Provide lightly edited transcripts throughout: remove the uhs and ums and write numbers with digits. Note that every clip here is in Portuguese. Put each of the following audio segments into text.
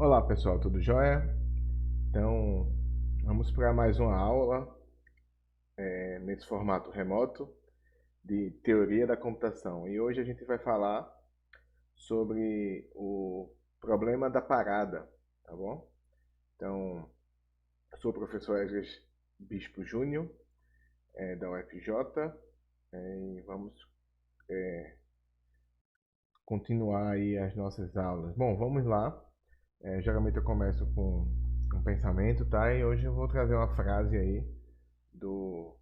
Olá pessoal, tudo jóia? Então, vamos para mais uma aula nesse formato remoto de teoria da computação. E hoje a gente vai falar sobre o problema da parada, tá bom? Então, eu sou o professor Esdras Bispo Júnior, da UFJ, e vamos continuar aí as nossas aulas. Bom, vamos lá. Geralmente eu começo com um pensamento, tá? E hoje eu vou trazer uma frase aí do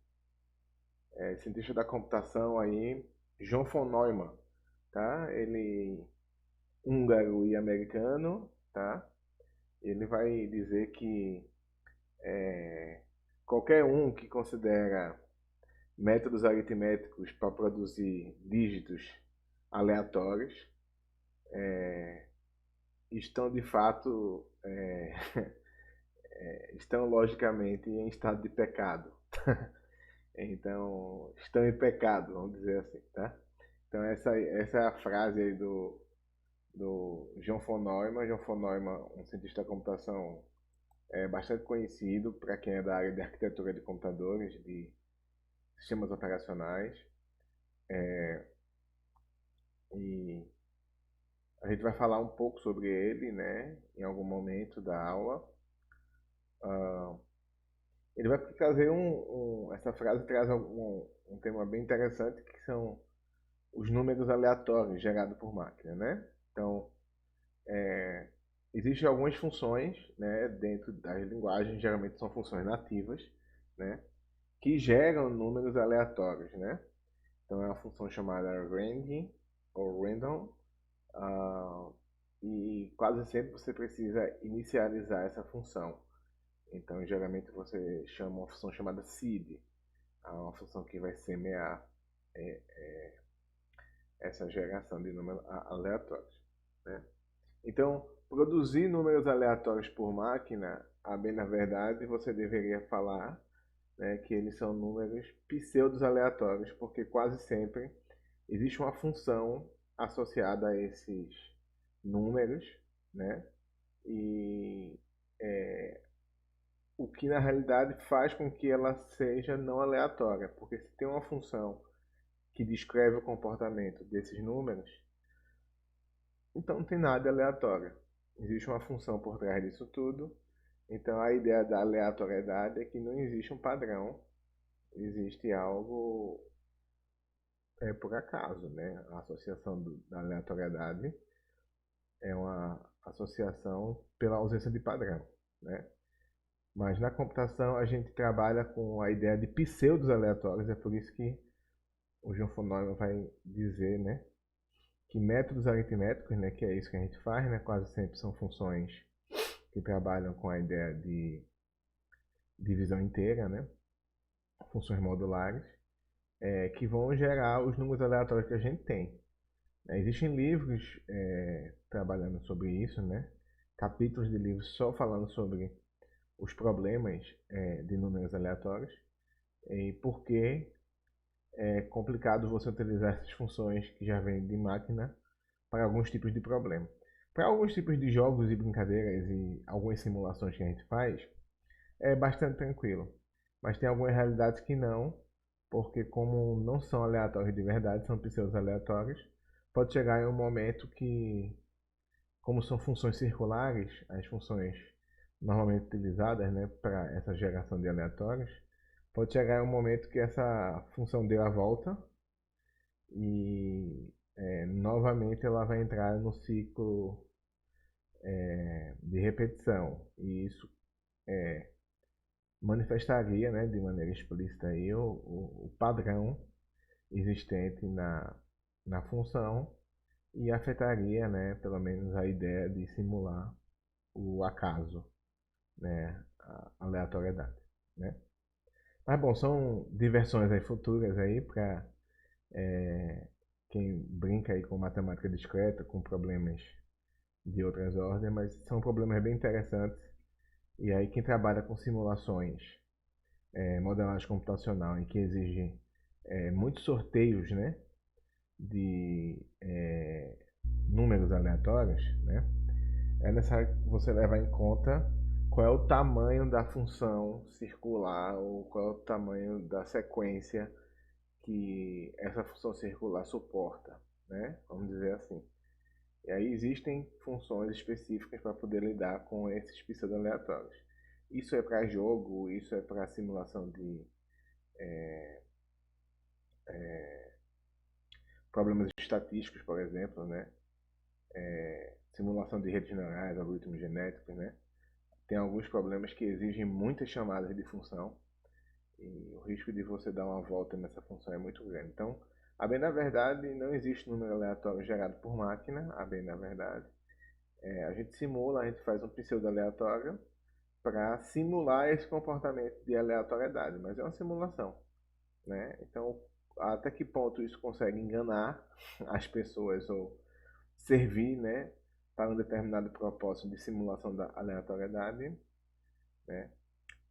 cientista da computação aí, John von Neumann, tá? Ele húngaro e americano, tá? Ele vai dizer que qualquer um que considera métodos aritméticos para produzir dígitos aleatórios estão de fato estão logicamente em estado de pecado. Então, estão em pecado, vamos dizer assim, tá? Então essa é a frase aí do John von Neumann. John von Neumann, um cientista da computação bastante conhecido para quem é da área de arquitetura de computadores, de sistemas operacionais. E a gente vai falar um pouco sobre ele, né, em algum momento da aula. Ele vai trazer essa frase traz um tema bem interessante, que são os números aleatórios gerados por máquina, né? Então, existem algumas funções, né, dentro das linguagens, geralmente são funções nativas, né, que geram números aleatórios, né? Então é uma função chamada random ou random, ah, e quase sempre você precisa inicializar essa função. Então geralmente você chama uma função chamada seed, uma função que vai semear essa geração de números aleatórios, né? Então, produzir números aleatórios por máquina, a bem na verdade, você deveria falar, né, que eles são números pseudos aleatórios, porque quase sempre existe uma função associada a esses números, né? E o que na realidade faz com que ela seja não aleatória, porque se tem uma função que descreve o comportamento desses números, então não tem nada aleatório. Existe uma função por trás disso tudo. Então a ideia da aleatoriedade é que não existe um padrão, existe algo por acaso, né? A associação da aleatoriedade é uma associação pela ausência de padrão, né? Mas na computação a gente trabalha com a ideia de pseudos aleatórios, é por isso que o João von Neumann vai dizer, né, que métodos aritméticos, né, que é isso que a gente faz, né, quase sempre são funções que trabalham com a ideia de divisão inteira, né, funções modulares, que vão gerar os números aleatórios que a gente tem. Existem livros trabalhando sobre isso, né, capítulos de livros só falando sobre os problemas de números aleatórios e por que é complicado você utilizar essas funções que já vêm de máquina para alguns tipos de problema. Para alguns tipos de jogos e brincadeiras e algumas simulações que a gente faz, é bastante tranquilo. Mas tem algumas realidades que não, porque como não são aleatórios de verdade, são pseudos aleatórios, pode chegar em um momento que, como são funções circulares, as funções normalmente utilizadas, né, para essa geração de aleatórios, pode chegar em um momento que essa função deu a volta e novamente ela vai entrar no ciclo de repetição. E isso manifestaria, né, de maneira explícita aí, o padrão existente na função e afetaria, né, pelo menos a ideia de simular o acaso, né, a aleatoriedade, né? Mas bom, são diversões aí futuras aí para quem brinca aí com matemática discreta, com problemas de outras ordens, mas são problemas bem interessantes. E aí quem trabalha com simulações, modelagem computacional, em que exigem muitos sorteios, né, de números aleatórios, né, é necessário você levar em conta qual é o tamanho da função circular ou qual é o tamanho da sequência que essa função circular suporta, né? Vamos dizer assim. E aí existem funções específicas para poder lidar com esses pseudo-aleatórios. Isso é para jogo, isso é para simulação de problemas estatísticos, por exemplo, né? Simulação de redes neurais, algoritmos genéticos, né? Tem alguns problemas que exigem muitas chamadas de função e o risco de você dar uma volta nessa função é muito grande. Então, a bem na verdade, não existe número aleatório gerado por máquina, a bem na verdade. A gente simula, a gente faz um pseudo aleatório para simular esse comportamento de aleatoriedade, mas é uma simulação, né? Então, até que ponto isso consegue enganar as pessoas ou servir, né, para um determinado propósito de simulação da aleatoriedade, né?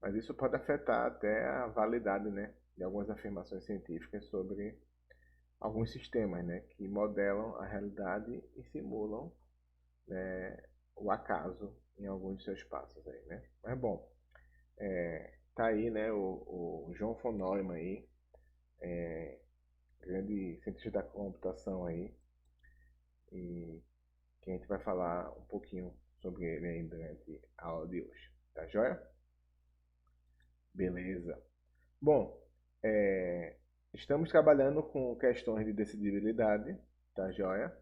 Mas isso pode afetar até a validade, né, de algumas afirmações científicas sobre alguns sistemas, né, que modelam a realidade e simulam, né, o acaso em alguns de seus passos aí, né? Mas bom, tá aí, né, o João von Neumann aí, grande cientista da computação aí, e que a gente vai falar um pouquinho sobre ele aí durante a aula de hoje. Tá joia? Beleza. Bom, estamos trabalhando com questões de decidibilidade, tá joia?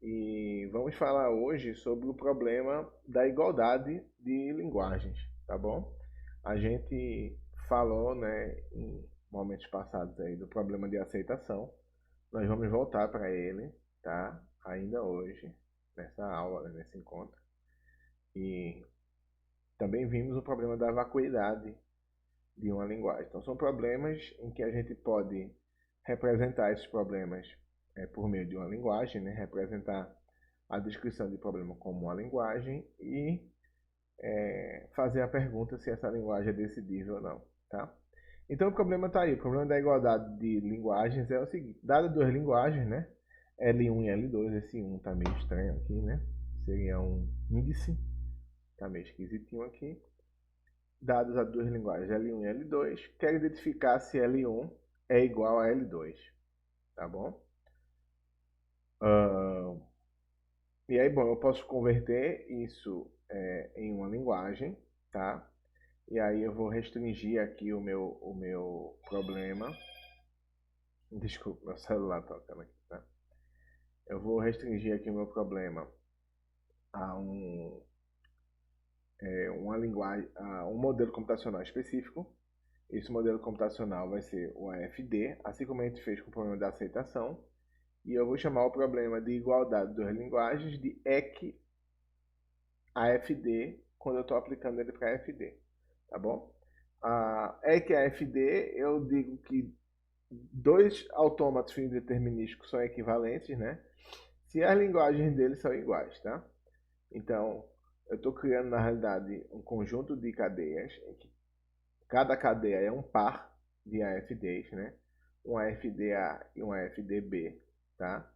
E vamos falar hoje sobre o problema da igualdade de linguagens, tá bom? A gente falou, né, em momentos passados aí do problema de aceitação. Nós vamos voltar para ele, tá? Ainda hoje, nessa aula, né, nesse encontro. E também vimos o problema da vacuidade de uma linguagem. Então, são problemas em que a gente pode representar esses problemas por meio de uma linguagem, né? Representar a descrição de problema como uma linguagem e fazer a pergunta se essa linguagem é decidível ou não, tá? Então, o problema está aí. O problema da igualdade de linguagens é o seguinte. Dadas duas linguagens, né? L1 e L2, esse 1 está meio estranho aqui, né? Seria um índice, está meio esquisitinho aqui. Dados as duas linguagens L1 e L2, quero identificar se L1 é igual a L2, tá bom? E aí, bom, eu posso converter isso em uma linguagem, tá? E aí eu vou restringir aqui o meu problema. Desculpa, meu celular tocando aqui, tá? Eu vou restringir aqui o meu problema a uma linguagem, a um modelo computacional específico. Esse modelo computacional vai ser o AFD, assim como a gente fez com o problema da aceitação. E eu vou chamar o problema de igualdade das linguagens de EC AFD, quando eu estou aplicando ele para AFD, tá bom? EC AFD, eu digo que dois autômatos fins determinísticos são equivalentes, né? Se as linguagens deles são iguais, tá? Então, eu estou criando, na realidade, um conjunto de cadeias, em que cada cadeia é um par de AFDs, né? Um AFDA e um AFDB, tá?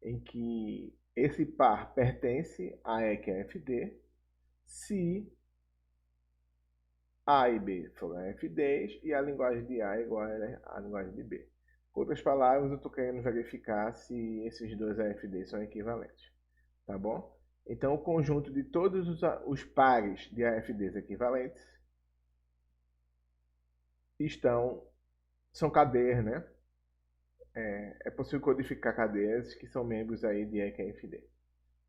Em que esse par pertence a EQFD se A e B forem AFDs e a linguagem de A é igual à linguagem de B. Com outras palavras, eu estou querendo verificar se esses dois AFDs são equivalentes, tá bom? Então, o conjunto de todos os pares de AFDs equivalentes são cadeias, né? É possível codificar cadeias que são membros aí de EQFD,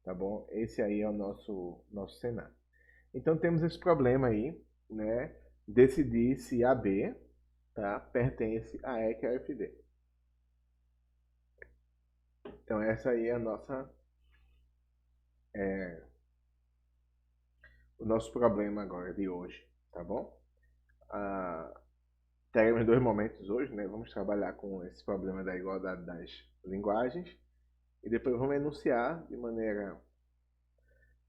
tá bom? Esse aí é o nosso cenário. Então temos esse problema aí, né? Decidir se AB, tá, pertence a EQFD. Então essa aí é o nosso problema agora de hoje, tá bom? Teremos dois momentos hoje, né? Vamos trabalhar com esse problema da igualdade das linguagens e depois vamos enunciar de maneira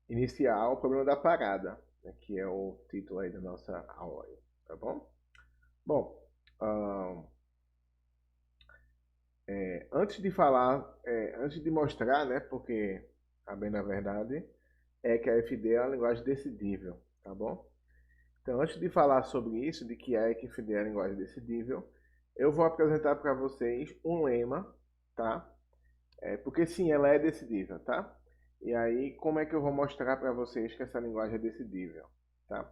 inicial o problema da parada, né? Que é o título aí da nossa aula, tá bom? Bom, antes de falar, antes de mostrar, né? Porque, a bem na verdade, é que a FD é uma linguagem decidível, tá bom? Então, antes de falar sobre isso, de que a EQFD é a linguagem decidível, eu vou apresentar para vocês um lema, tá? Porque sim, ela é decidível, tá? E aí, como é que eu vou mostrar para vocês que essa linguagem é decidível, tá?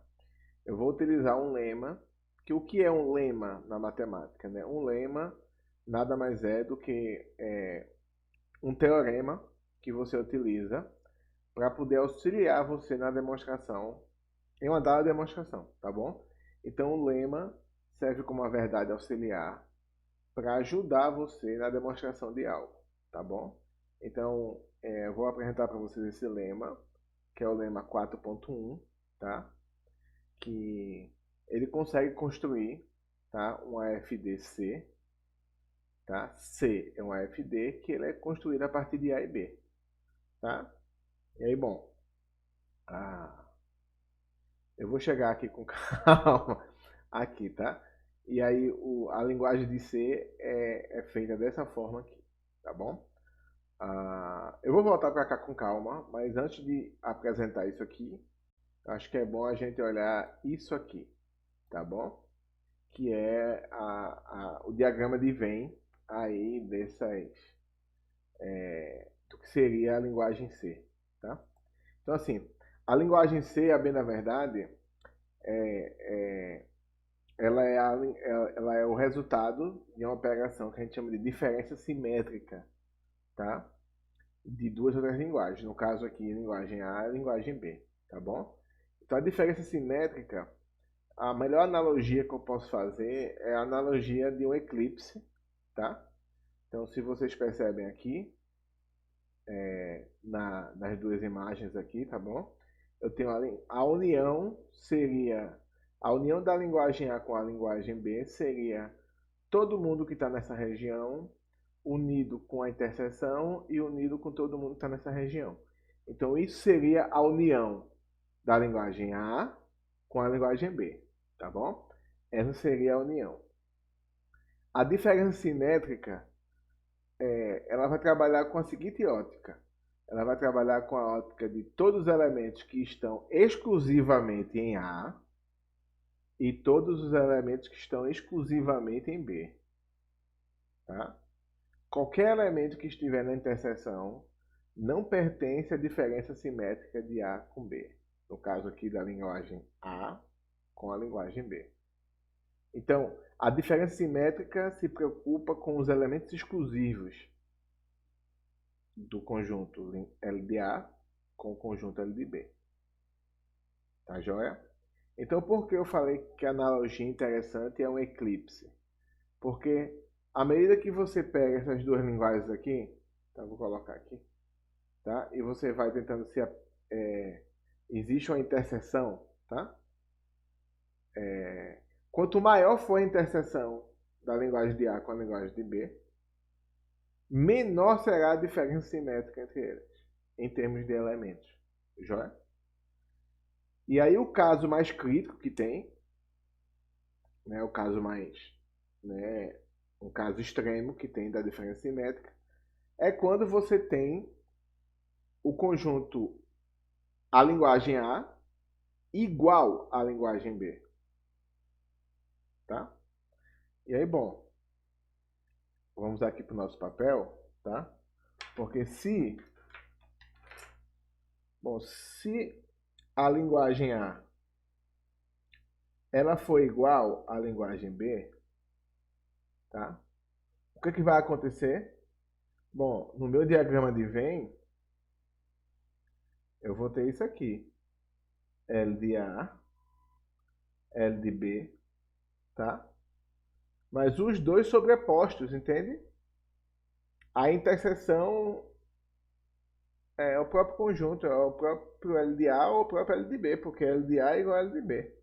Eu vou utilizar um lema, que o que é um lema na matemática, né? Um lema nada mais é do que um teorema que você utiliza para poder auxiliar você na demonstração, em uma dada demonstração, tá bom? Então o lema serve como uma verdade auxiliar para ajudar você na demonstração de algo, tá bom? Então eu vou apresentar para vocês esse lema, que é o lema 4.1, tá? Que ele consegue construir, tá? Um AFDC, tá? C é um AFD que ele é construído a partir de A e B, tá? E aí, bom, ah, eu vou chegar aqui com calma, aqui, tá? E aí a linguagem de C é feita dessa forma aqui, tá bom? Eu vou voltar para cá com calma, mas antes de apresentar isso aqui, acho que é bom a gente olhar isso aqui, tá bom? Que é o diagrama de Venn aí do que seria a linguagem C, tá? Então assim, a linguagem C, a bem da verdade, ela é o resultado de uma operação que a gente chama de diferença simétrica, tá? De duas outras linguagens, no caso aqui, linguagem A e linguagem B, tá bom? Então a diferença simétrica, a melhor analogia que eu posso fazer é a analogia de um eclipse, tá? Então se vocês percebem aqui, nas duas imagens aqui, tá bom? Eu tenho a união seria, a união da linguagem A com a linguagem B seria todo mundo que está nessa região unido com a interseção e unido com todo mundo que está nessa região. Então isso seria a união da linguagem A com a linguagem B, tá bom? Essa seria a união. A diferença simétrica, ela vai trabalhar com a seguinte ótica. Ela vai trabalhar com a ótica de todos os elementos que estão exclusivamente em A e todos os elementos que estão exclusivamente em B, tá? Qualquer elemento que estiver na interseção não pertence à diferença simétrica de A com B. No caso aqui da linguagem A com a linguagem B. Então, a diferença simétrica se preocupa com os elementos exclusivos do conjunto L de A com o conjunto L de B. Tá joia? Então, por que eu falei que a analogia interessante é um eclipse? Porque à medida que você pega essas duas linguagens aqui, então eu vou colocar aqui, tá? E você vai tentando se existe uma interseção, tá? Quanto maior for a interseção da linguagem de A com a linguagem de B, menor será a diferença simétrica entre eles, em termos de elementos. Joia? E aí o caso mais crítico que tem, né, o caso mais, né, um caso extremo que tem da diferença simétrica, é quando você tem o conjunto a linguagem A igual à linguagem B, tá? E aí, bom, vamos aqui para o nosso papel, tá? Porque se a linguagem A ela for igual à linguagem B, tá? O que vai acontecer? Bom, no meu diagrama de Venn, eu vou ter isso aqui. L de A, L de B, tá? Mas os dois sobrepostos, entende? A interseção é o próprio conjunto, é o próprio L de A ou o próprio L de B, porque L de A é igual a L de B.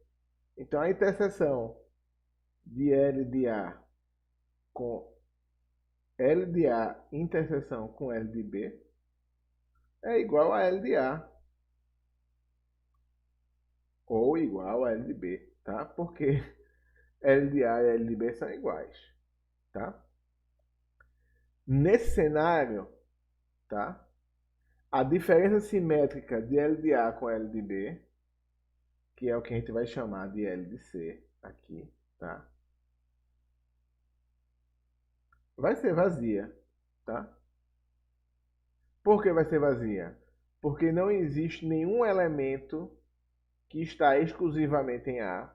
Então a interseção de L de A com L de A interseção com L de B é igual a L de A ou igual a L de B, tá? Porque L de A e L de B são iguais, tá? Nesse cenário, tá? a diferença simétrica de L de A com L de B, que é o que a gente vai chamar de L de C aqui, tá? Vai ser vazia, tá? Por que vai ser vazia? Porque não existe nenhum elemento que está exclusivamente em A,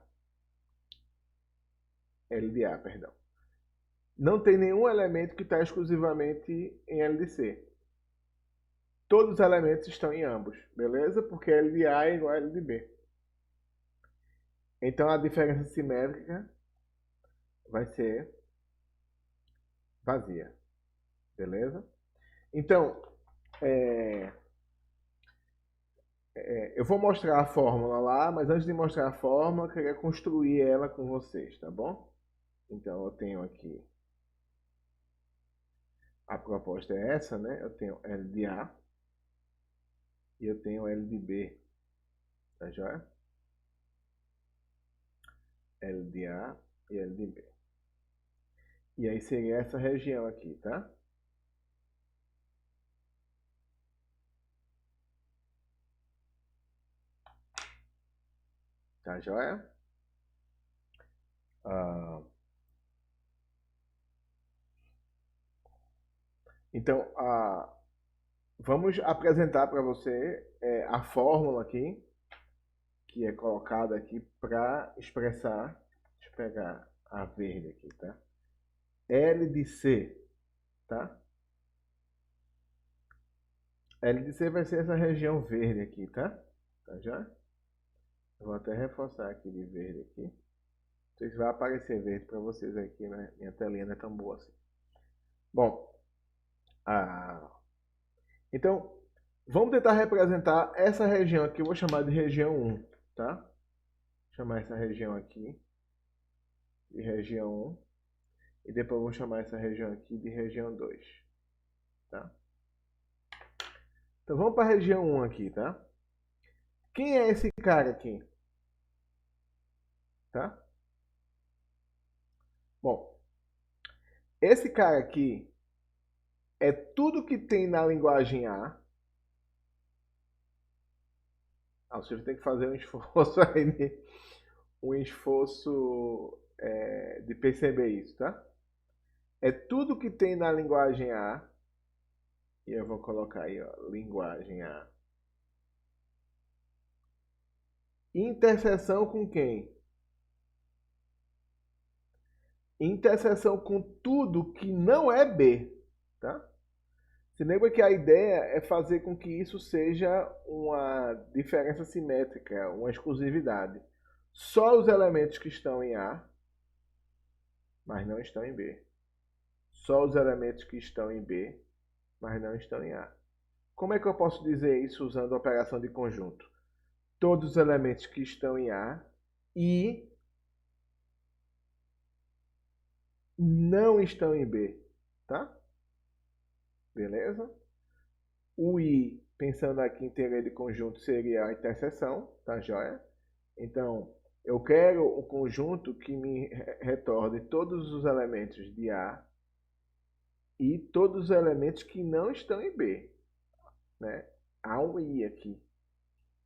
L de A, perdão. Não tem nenhum elemento que está exclusivamente em L de C. Todos os elementos estão em ambos, beleza? Porque L de A é igual a L de B. Então a diferença simétrica vai ser vazia, beleza? Então, eu vou mostrar a fórmula lá, mas antes de mostrar a fórmula, eu queria construir ela com vocês, tá bom? Então eu tenho aqui, a proposta é essa, né? Eu tenho L de A e eu tenho L de B, tá joia? L de A e L de B. E aí seria essa região aqui, tá? Tá joia? Então, vamos apresentar para você a fórmula aqui, que é colocada aqui para expressar, deixa eu pegar a verde aqui, tá? L de C, tá? L de C vai ser essa região verde aqui, tá? Tá já? Eu vou até reforçar aqui de verde aqui. Não sei se vai aparecer verde para vocês aqui, né? Minha telinha não é tão boa assim. Bom, então, vamos tentar representar essa região aqui, eu vou chamar de região 1, tá? Vou chamar essa região aqui de região 1. E depois eu vou chamar essa região aqui de região 2, tá? Então vamos para a região 1 aqui, tá? Quem é esse cara aqui? Tá? Bom, esse cara aqui é tudo que tem na linguagem A. Você tem que fazer um esforço aí, um esforço de perceber isso, tá? É tudo que tem na linguagem A. E eu vou colocar aí, ó, linguagem A. Interseção com quem? Interseção com tudo que não é B, tá? Se lembra que a ideia é fazer com que isso seja uma diferença simétrica, uma exclusividade. Só os elementos que estão em A, mas não estão em B. Só os elementos que estão em B, mas não estão em A. Como é que eu posso dizer isso usando a operação de conjunto? Todos os elementos que estão em A e não estão em B, tá? Beleza? O I, pensando aqui em teoria de conjunto, seria a interseção, tá joia? Então, eu quero um conjunto que me retorne todos os elementos de A e todos os elementos que não estão em B, né? Há um I aqui.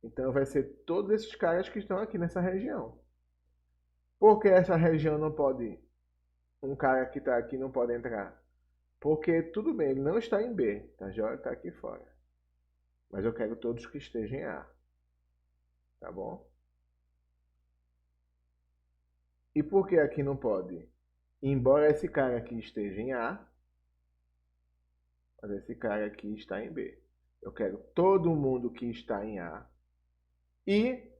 Então, vai ser todos esses caras que estão aqui nessa região. Por que essa região não pode... Um cara que está aqui não pode entrar? Porque, tudo bem, ele não está em B, tá joia? Está aqui fora. Mas eu quero todos que estejam em A. Tá bom? E por que aqui não pode? Embora esse cara aqui esteja em A, mas esse cara aqui está em B. Eu quero todo mundo que está em A e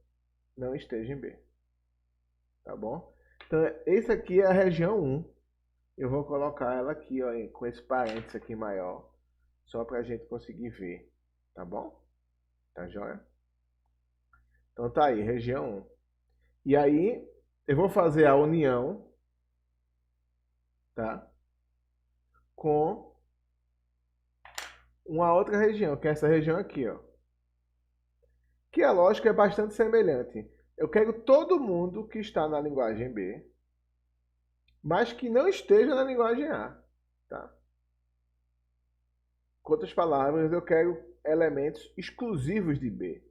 não esteja em B. Tá bom? Então, esse aqui é a região 1. Eu vou colocar ela aqui, ó, com esse parênteses aqui maior, só para a gente conseguir ver. Tá bom? Tá joia? Então tá aí, região 1. E aí, eu vou fazer a união, tá? Com uma outra região, que é essa região aqui, ó. Que a lógica é bastante semelhante. Eu quero todo mundo que está na linguagem B, mas que não esteja na linguagem A, tá? Com outras palavras, eu quero elementos exclusivos de B,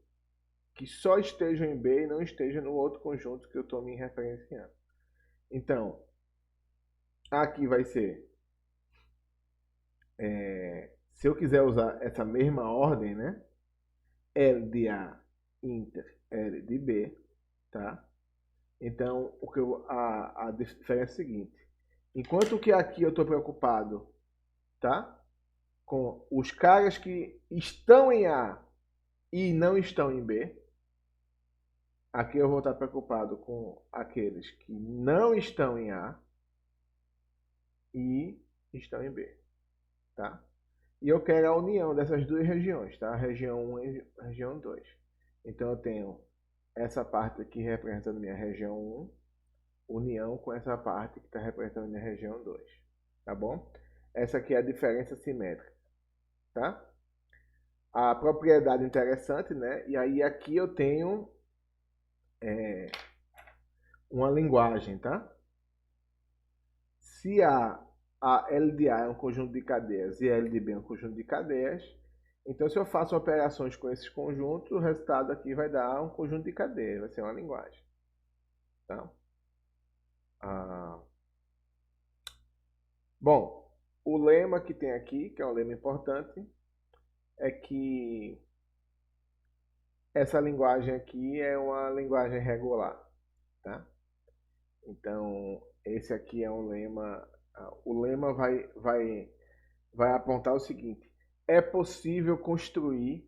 que só estejam em B e não estejam no outro conjunto que eu estou me referenciando. Então, aqui vai ser, se eu quiser usar essa mesma ordem, né? L de A inter L de B, tá? Então, a diferença é a seguinte. Enquanto que aqui eu estou preocupado, tá? Com os caras que estão em A e não estão em B, aqui eu vou estar preocupado com aqueles que não estão em A e estão em B, tá? E eu quero a união dessas duas regiões, tá? Região 1 e região 2. Então eu tenho essa parte aqui representando minha região 1, união com essa parte que está representando minha região 2, tá bom? Essa aqui é a diferença simétrica, tá? A propriedade interessante, né? E aí aqui eu tenho uma linguagem, tá? Se a L de A é um conjunto de cadeias e a L de B é um conjunto de cadeias, então se eu faço operações com esses conjuntos, o resultado aqui vai dar um conjunto de cadeias, vai ser uma linguagem, tá? Bom, o lema que tem aqui, que é um lema importante, é que essa linguagem aqui é uma linguagem regular, tá? Então, esse aqui é um lema. O lema vai apontar o seguinte: é possível construir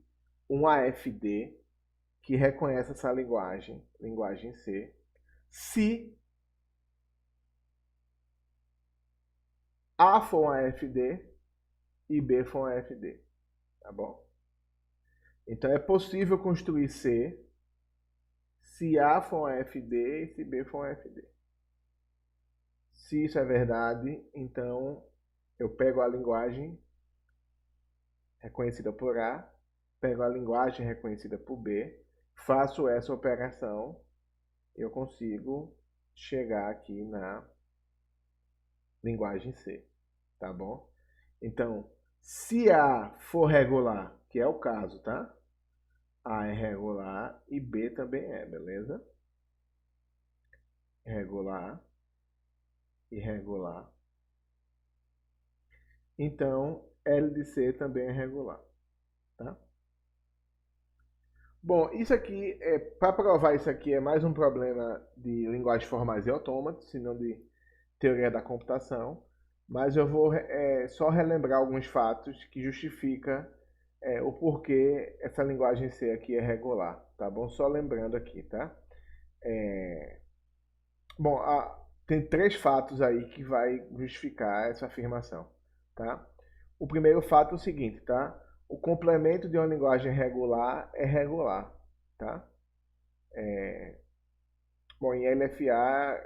um AFD que reconhece essa linguagem C, se A for um AFD e B for um AFD, tá bom? Então é possível construir C se A for um AFD e se B for um AFD. Se isso é verdade, então eu pego a linguagem reconhecida por A, pego a linguagem reconhecida por B, faço essa operação, eu consigo chegar aqui na linguagem C, tá bom? Então, se A for regular, que é o caso, tá? A é regular e B também é, beleza? Regular e regular. Então, L de C também é regular, tá? Bom, isso aqui, para provar isso aqui, é mais um problema de linguagens formais e autômatos, se não de teoria da computação. Mas eu vou só relembrar alguns fatos que justificam o porquê essa linguagem C aqui é regular, tá bom? Só lembrando aqui, tá? Bom, tem três fatos aí que vai justificar essa afirmação, tá? O primeiro fato é o seguinte, tá? O complemento de uma linguagem regular é regular, tá? Bom, em LFA,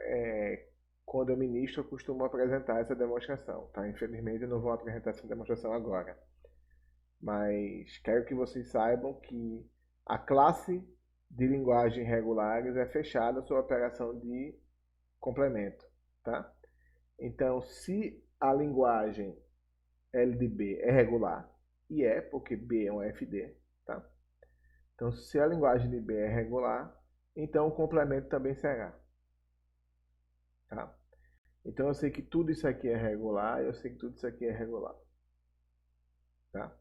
quando eu ministro, eu costumo apresentar essa demonstração, tá? Infelizmente, eu não vou apresentar essa demonstração agora. Mas quero que vocês saibam que a classe de linguagens regulares é fechada sob a operação de complemento, tá? Então, se a linguagem L de B é regular, e é, porque B é um FD, tá? Então, se a linguagem de B é regular, então o complemento também será, tá? Então, eu sei que tudo isso aqui é regular, eu sei que tudo isso aqui é regular, tá?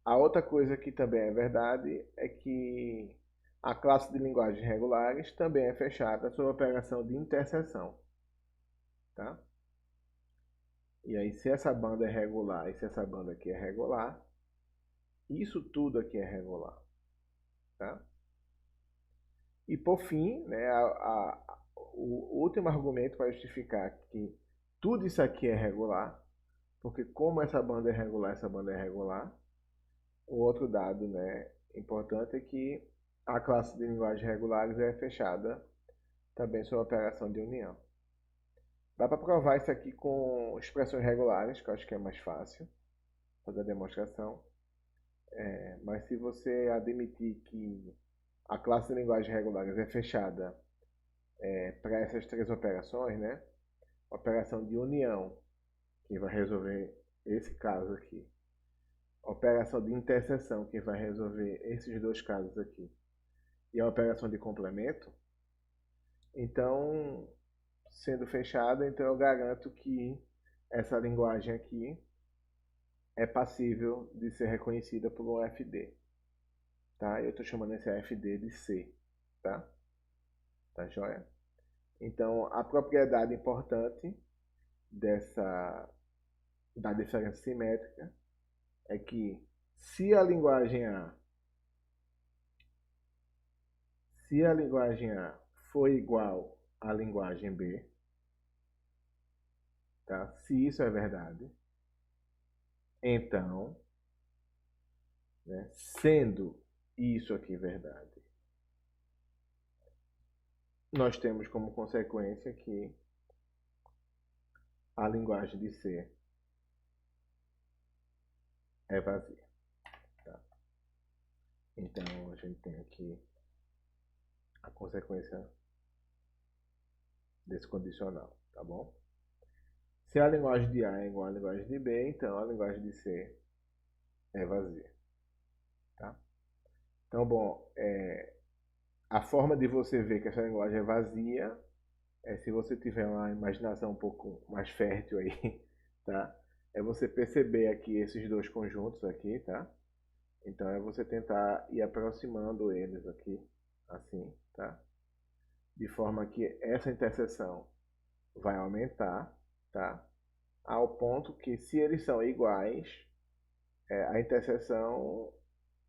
A outra coisa que também é verdade é que a classe de linguagens regulares também é fechada sob a operação de interseção, tá? E aí, se essa banda é regular e se essa banda aqui é regular, isso tudo aqui é regular, tá? E por fim, né, o último argumento para justificar que tudo isso aqui é regular, porque como essa banda é regular, essa banda é regular, o outro dado, né, importante é que a classe de linguagens regulares é fechada também sob a operação de união. Dá para provar isso aqui com expressões regulares, que eu acho que é mais fácil fazer a demonstração. Mas se você admitir que a classe de linguagens regulares é fechada para essas três operações, né? Operação de união, que vai resolver esse caso aqui. operação de interseção que vai resolver esses dois casos aqui, e a operação de complemento, então, sendo fechada, então eu garanto que essa linguagem aqui é passível de ser reconhecida por um FD, tá? Eu estou chamando esse FD de C, tá? Tá joia? Então, a propriedade importante da diferença simétrica é que se a linguagem A for igual à linguagem B, tá? Se isso é verdade, então, né, sendo isso aqui verdade, nós temos como consequência que a linguagem de C é vazia. Tá? Então, a gente tem aqui a consequência desse condicional, tá bom? Se a linguagem de A é igual à linguagem de B, então a linguagem de C é vazia. Tá? Então, bom, a forma de você ver que essa linguagem é vazia é se você tiver uma imaginação um pouco mais fértil aí, tá? É você perceber aqui esses dois conjuntos aqui, tá? Então é você tentar ir aproximando eles aqui, assim, tá? De forma que essa interseção vai aumentar, tá? Ao ponto que se eles são iguais, a interseção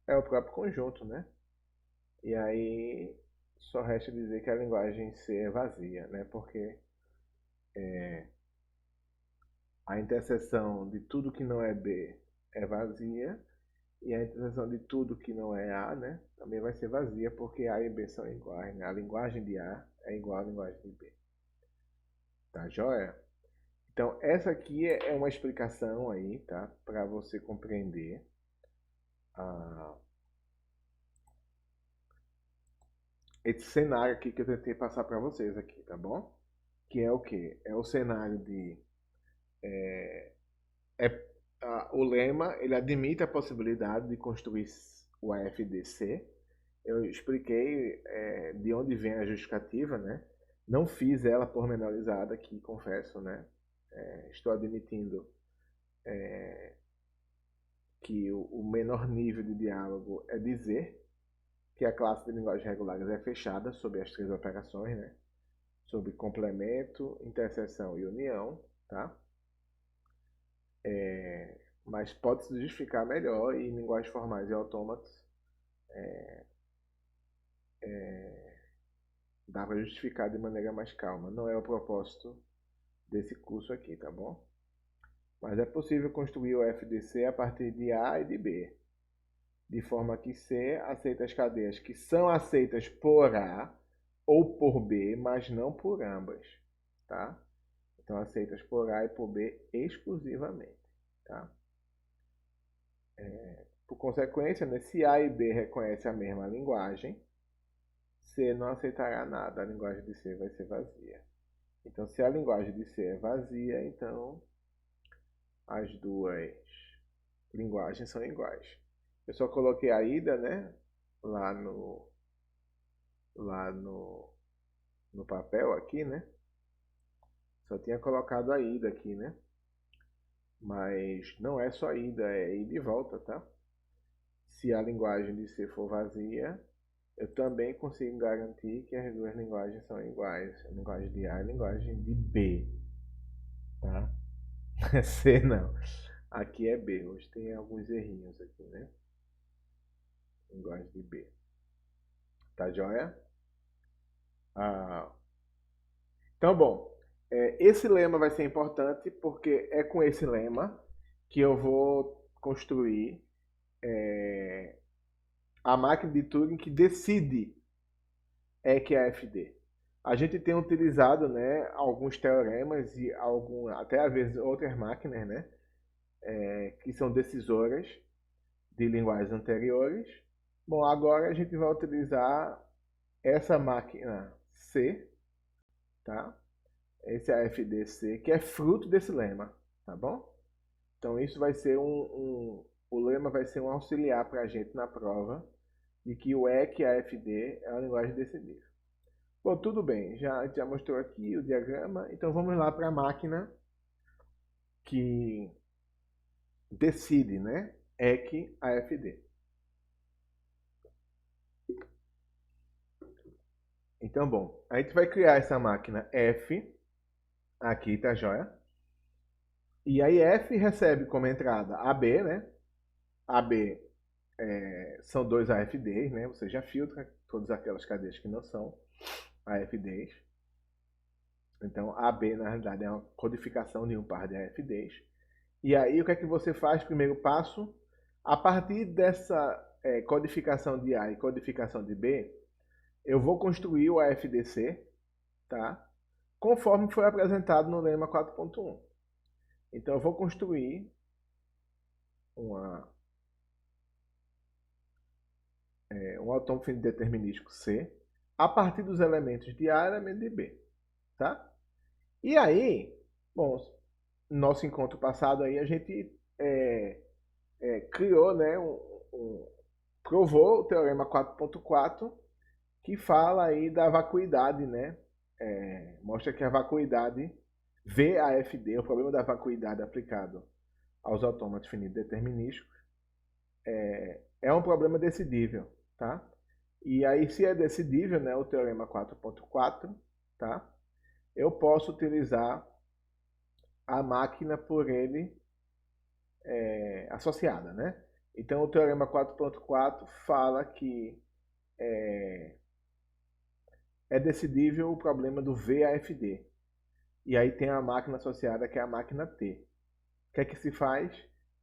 é o próprio conjunto, né? E aí só resta dizer que a linguagem C é vazia, né? Porque a interseção de tudo que não é B é vazia e a interseção de tudo que não é A, né? Também vai ser vazia porque A e B são iguais, né? A linguagem de A é igual à linguagem de B. Tá joia? Então essa aqui é uma explicação aí, tá? Para você compreender esse cenário aqui que eu tentei passar para vocês aqui, tá bom? Que é o que? É o cenário de o lema ele admite a possibilidade de construir o AFDC. Eu expliquei de onde vem a justificativa, né? Não fiz ela pormenorizada aqui, confesso, né? Estou admitindo que o menor nível de diálogo é dizer que a classe de linguagens regulares é fechada sobre as três operações, né? Sobre complemento, interseção e união, tá? Mas pode se justificar melhor em linguagens formais e autômatos. Dá para justificar de maneira mais calma. Não é o propósito desse curso aqui, tá bom? Mas é possível construir o FDC a partir de A e de B, de forma que C aceita as cadeias que são aceitas por A ou por B, mas não por ambas, tá? Então aceitas por A e por B exclusivamente, tá? Por consequência, né, se A e B reconhecem a mesma linguagem, C não aceitará nada, a linguagem de C vai ser vazia. Então, se a linguagem de C é vazia, então as duas linguagens são iguais. Eu só coloquei a ida, né, lá no papel aqui, né? Só tinha colocado a ida aqui, né? Mas não é só ida, é ida e volta, tá? Se a linguagem de C for vazia, eu também consigo garantir que as duas linguagens são iguais. A linguagem de A e a linguagem de B, tá? C não. Aqui é B. Hoje tem alguns errinhos aqui, né? Linguagem de B. Tá joia? Então, bom. Esse lema vai ser importante porque é com esse lema que eu vou construir a máquina de Turing que decide EQAFD. A gente tem utilizado, né, alguns teoremas e até às vezes outras máquinas, né, que são decisoras de linguagens anteriores. Bom, agora a gente vai utilizar essa máquina C, tá? Esse AFDC, que é fruto desse lema, tá bom? Então isso vai ser o lema vai ser um auxiliar para a gente na prova de que o EQ AFD é uma linguagem decidível. Bom, tudo bem, já mostrou aqui o diagrama, então vamos lá para a máquina que decide, né? EQ AFD. Então, bom, a gente vai criar essa máquina F, aqui, tá joia? E aí F recebe como entrada AB, né? AB são dois AFDs, né? Você já filtra todas aquelas cadeias que não são AFDs. Então, AB, na realidade, é uma codificação de um par de AFDs. E aí, o que é que você faz? Primeiro passo, a partir dessa codificação de A e codificação de B, eu vou construir o AFDC, tá? Conforme foi apresentado no lema 4.1. Então, eu vou construir um autônomo finito determinístico C a partir dos elementos de A e elementos de B, tá? E aí, bom, no nosso encontro passado aí a gente criou, né, provou o teorema 4.4 que fala aí da vacuidade, né? Mostra que a vacuidade VAFD, o problema da vacuidade aplicado aos autômatos finitos determinísticos, é um problema decidível, tá? E aí, se é decidível, né, o teorema 4.4, tá? Eu posso utilizar a máquina por ele associada, né? Então, o teorema 4.4 fala que é decidível o problema do VAFD. E aí tem a máquina associada, que é a máquina T. O que é que se faz?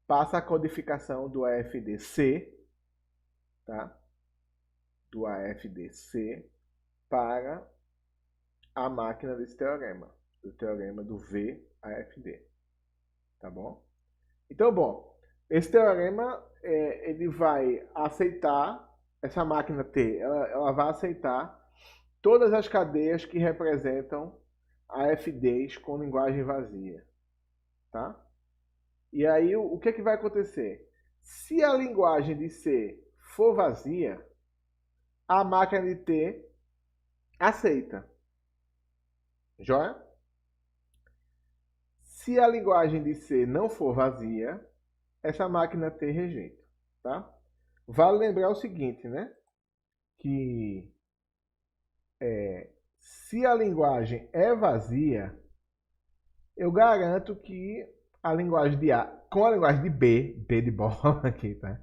Passa a codificação do AFDC, tá? Do AFDC para a máquina desse teorema, do teorema do VAFD, tá bom? Então, bom, esse teorema ele vai aceitar, essa máquina T, ela vai aceitar todas as cadeias que representam AFDs com linguagem vazia, tá? E aí, o que é que vai acontecer? Se a linguagem de C for vazia, a máquina de T aceita. Joia? Se a linguagem de C não for vazia, essa máquina T rejeita, tá? Vale lembrar o seguinte, né? Que se a linguagem é vazia, eu garanto que a linguagem de A com a linguagem de B de bola aqui, tá?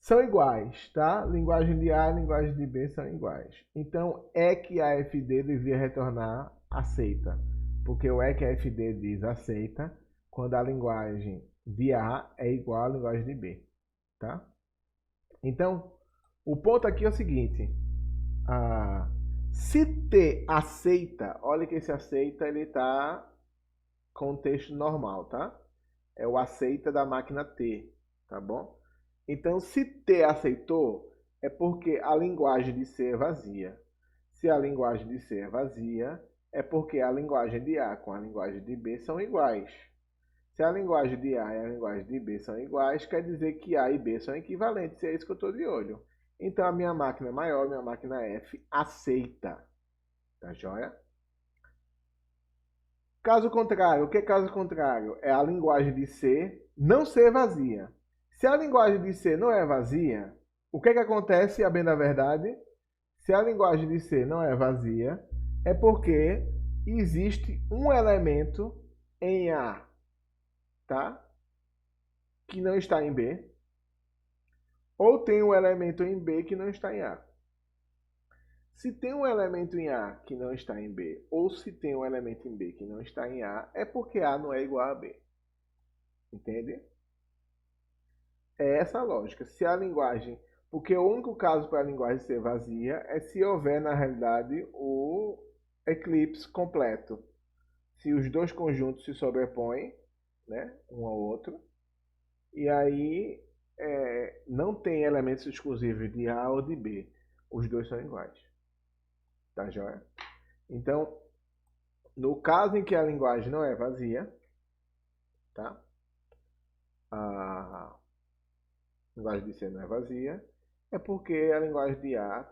São iguais, tá? Linguagem de A e linguagem de B são iguais. Então, é que a FD devia retornar aceita, porque o é que a FD diz aceita quando a linguagem de A é igual à linguagem de B, tá? Então, o ponto aqui é o seguinte, se T aceita, olha que esse aceita ele está com o texto normal, tá? É o aceita da máquina T, tá bom? Então, se T aceitou, é porque a linguagem de C é vazia. Se a linguagem de C é vazia, é porque a linguagem de A com a linguagem de B são iguais. Se a linguagem de A e a linguagem de B são iguais, quer dizer que A e B são equivalentes. É isso que eu estou de olho. Então, a minha máquina maior, minha máquina F, aceita. Tá joia? Caso contrário, o que é caso contrário? É a linguagem de C não ser vazia. Se a linguagem de C não é vazia, o que é que acontece, a bem da verdade? Se a linguagem de C não é vazia, é porque existe um elemento em A, tá? Que não está em B, ou tem um elemento em B que não está em A. Se tem um elemento em A que não está em B, ou se tem um elemento em B que não está em A, é porque A não é igual a B. Entende? É essa a lógica. Se a linguagem... Porque o único caso para a linguagem ser vazia é se houver, na realidade, o eclipse completo. Se os dois conjuntos se sobrepõem, né, um ao outro, e aí não tem elementos exclusivos de A ou de B. Os dois são iguais. Tá joia? Então, no caso em que a linguagem não é vazia, tá? a linguagem de C não é vazia, é porque a linguagem de A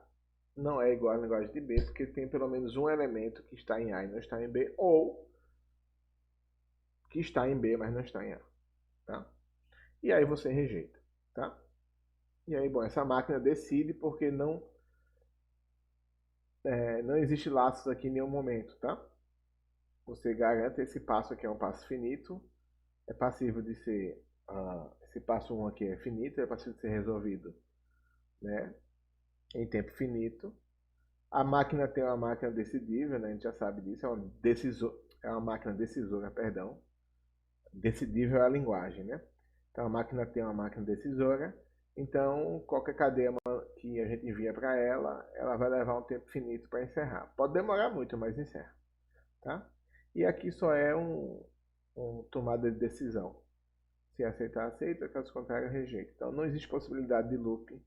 não é igual à linguagem de B, porque tem pelo menos um elemento que está em A e não está em B, ou que está em B, mas não está em A, tá? E aí você rejeita, tá? E aí, bom, essa máquina decide porque não existe laços aqui em nenhum momento, tá? Você garante esse passo aqui é um passo finito, é passível de ser, esse passo 1 aqui é finito, é passível de ser resolvido, né, em tempo finito. A máquina tem uma máquina decidível, né, a gente já sabe disso, é uma máquina decisora, perdão. Decidível é a linguagem, né? Então a máquina tem uma máquina decisora, então qualquer cadeia que a gente envia para ela, ela vai levar um tempo finito para encerrar. Pode demorar muito, mas encerra, tá? E aqui só é um tomada de decisão. Se aceitar, aceita, caso contrário, rejeita. Então não existe possibilidade de loop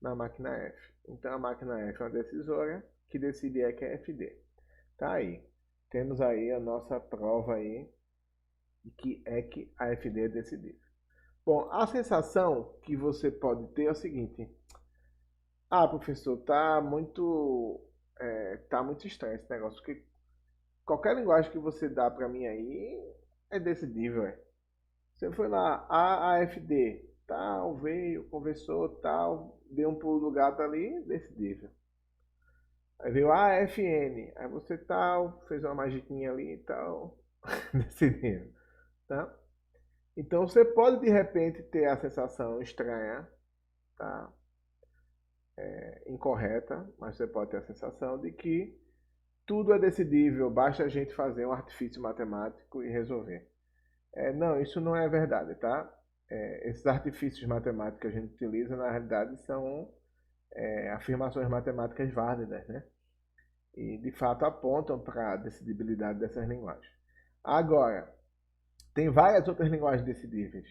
na máquina F. Então a máquina F é uma decisora que decide E que é FD. Tá aí. Temos aí a nossa prova aí de que a FD é decidível. Bom, a sensação que você pode ter é o seguinte: ah, professor, tá muito estranho esse negócio, porque qualquer linguagem que você dá para mim aí é decidível, é. Você foi lá, AAFD, tal, veio, conversou, tal, deu um pulo do gato ali, decidível. Aí veio AFN, aí você tal, fez uma magiquinha ali e tal, decidindo, tá? Então você pode de repente ter a sensação estranha, tá? Incorreta, mas você pode ter a sensação de que tudo é decidível, basta a gente fazer um artifício matemático e resolver. Não, isso não é verdade, tá? Esses artifícios matemáticos que a gente utiliza, na realidade, são afirmações matemáticas válidas, né? E, de fato, apontam para a decidibilidade dessas linguagens. Agora, tem várias outras linguagens decidíveis,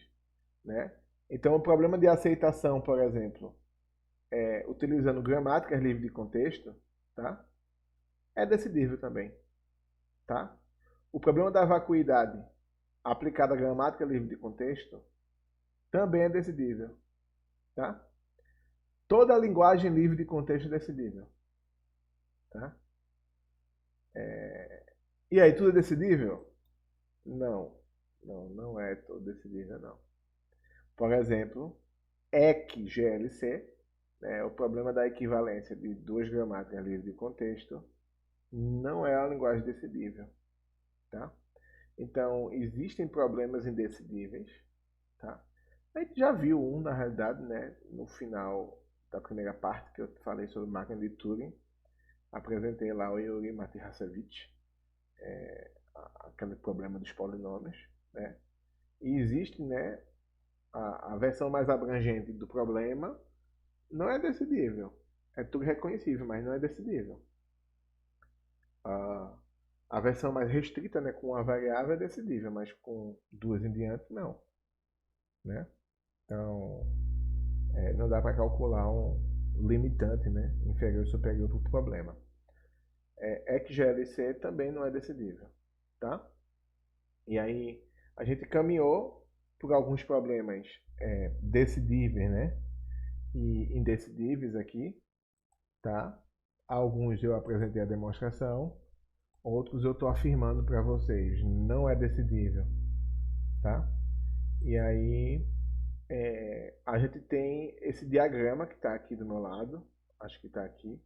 né? Então, o problema de aceitação, por exemplo, utilizando gramáticas livres de contexto, tá? É decidível também, tá? O problema da vacuidade aplicada à gramática livre de contexto também é decidível, tá? Toda a linguagem livre de contexto é decidível, tá? E aí, tudo é decidível? Não, não é tudo decidível, não. Por exemplo, EQGLC, né, o problema da equivalência de duas gramáticas livres de contexto, não é uma linguagem decidível, tá? Então, existem problemas indecidíveis, tá? A gente já viu um, na realidade, né, no final da primeira parte que eu falei sobre máquina de Turing. Apresentei lá o Yuri Matihassevich, aquele problema dos polinômios, né? E existe, né, a versão mais abrangente do problema, não é decidível. É tudo reconhecível, mas não é decidível. A, a versão mais restrita, né, com uma variável é decidível, mas com duas em diante, não, né? Então, não dá para calcular um limitante, né, inferior ou superior para o problema. XGLC também não é decidível, tá? E aí a gente caminhou por alguns problemas decidíveis, né, e indecidíveis aqui, tá? Alguns eu apresentei a demonstração, outros eu estou afirmando para vocês, não é decidível, tá? E aí a gente tem esse diagrama que está aqui do meu lado, acho que está aqui,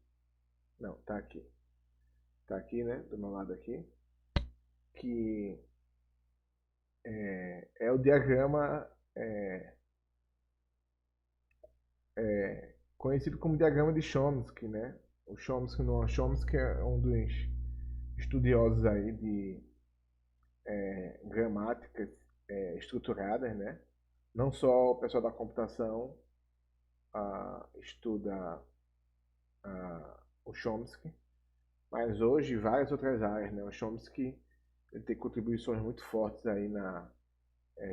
não, está aqui, né, do meu lado aqui, que é o diagrama conhecido como diagrama de Chomsky, né? O Chomsky é um dos estudiosos aí de gramáticas estruturadas, né? Não só o pessoal da computação estuda o Chomsky, mas hoje várias outras áreas, né? O Chomsky ele tem contribuições muito fortes aí na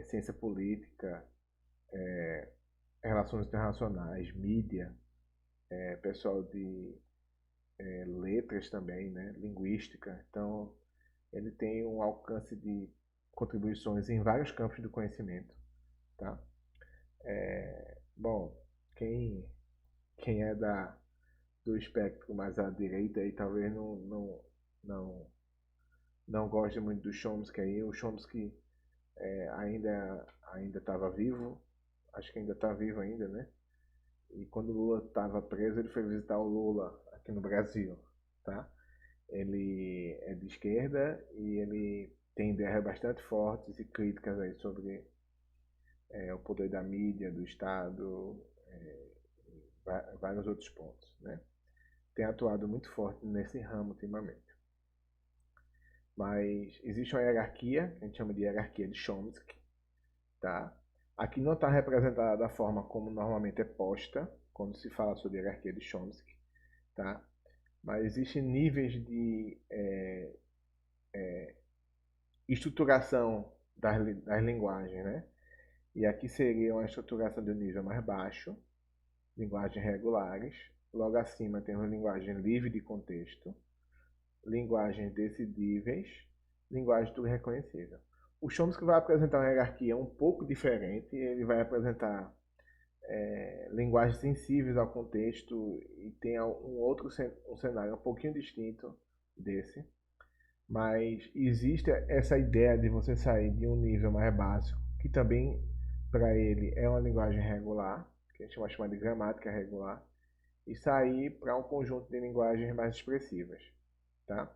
ciência política, relações internacionais, mídia, pessoal de letras também, né? Linguística. Então, ele tem um alcance de contribuições em vários campos do conhecimento. tá? Bom, quem é do espectro mais à direita aí talvez não, não goste muito do Chomsky aí. O Chomsky ainda estava vivo, acho que ainda está vivo ainda, né? E quando o Lula estava preso, ele foi visitar o Lula aqui no Brasil, tá? Ele é de esquerda e ele tem ideias bastante fortes e críticas aí sobre o poder da mídia, do Estado, vários outros pontos, né? Tem atuado muito forte nesse ramo ultimamente. Mas existe uma hierarquia, que a gente chama de hierarquia de Chomsky, tá? Aqui não está representada da forma como normalmente é posta quando se fala sobre hierarquia de Chomsky, tá? Mas existem níveis de estruturação das linguagens, né? E aqui seria uma estruturação de um nível mais baixo, linguagens regulares. Logo acima tem uma linguagem livre de contexto, linguagens decidíveis, linguagem tudo reconhecível. O Chomsky vai apresentar uma hierarquia um pouco diferente, ele vai apresentar linguagens sensíveis ao contexto e tem um cenário um pouquinho distinto desse. Mas existe essa ideia de você sair de um nível mais básico, que também para ele é uma linguagem regular, que a gente vai chamar de gramática regular, e sair para um conjunto de linguagens mais expressivas, tá?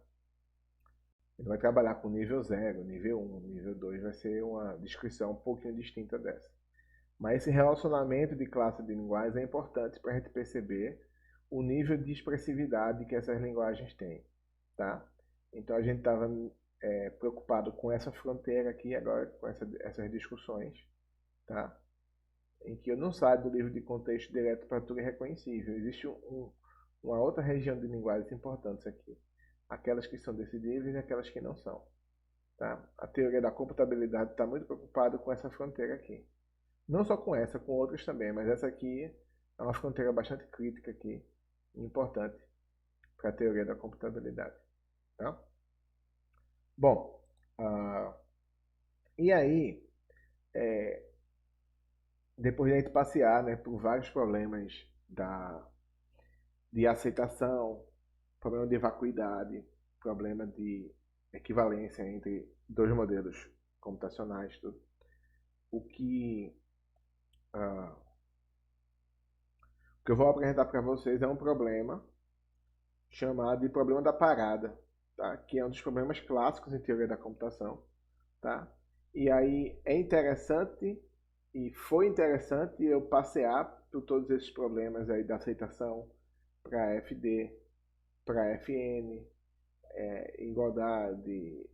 Ele vai trabalhar com nível 0, nível 1, nível 2, vai ser uma descrição um pouquinho distinta dessa. Mas esse relacionamento de classe de linguagens é importante para a gente perceber o nível de expressividade que essas linguagens têm, tá? Então a gente estava preocupado com essa fronteira aqui agora, com essas discussões, tá? Em que eu não saio do livro de contexto direto para tudo reconhecível. Existe uma outra região de linguagens importantes aqui. Aquelas que são decidíveis e aquelas que não são. Tá? A teoria da computabilidade está muito preocupada com essa fronteira aqui. Não só com essa, com outras também, mas essa aqui é uma fronteira bastante crítica aqui, importante para a teoria da computabilidade. Tá? Bom, e aí, depois de a gente passear, né, por vários problemas de aceitação, problema de vacuidade, problema de equivalência entre dois modelos computacionais, tudo. O que eu vou apresentar para vocês é um problema chamado de problema da parada, tá? Que é um dos problemas clássicos em teoria da computação, tá? E aí é interessante e foi interessante eu passear por todos esses problemas aí da aceitação para FD, para FN, igualdade,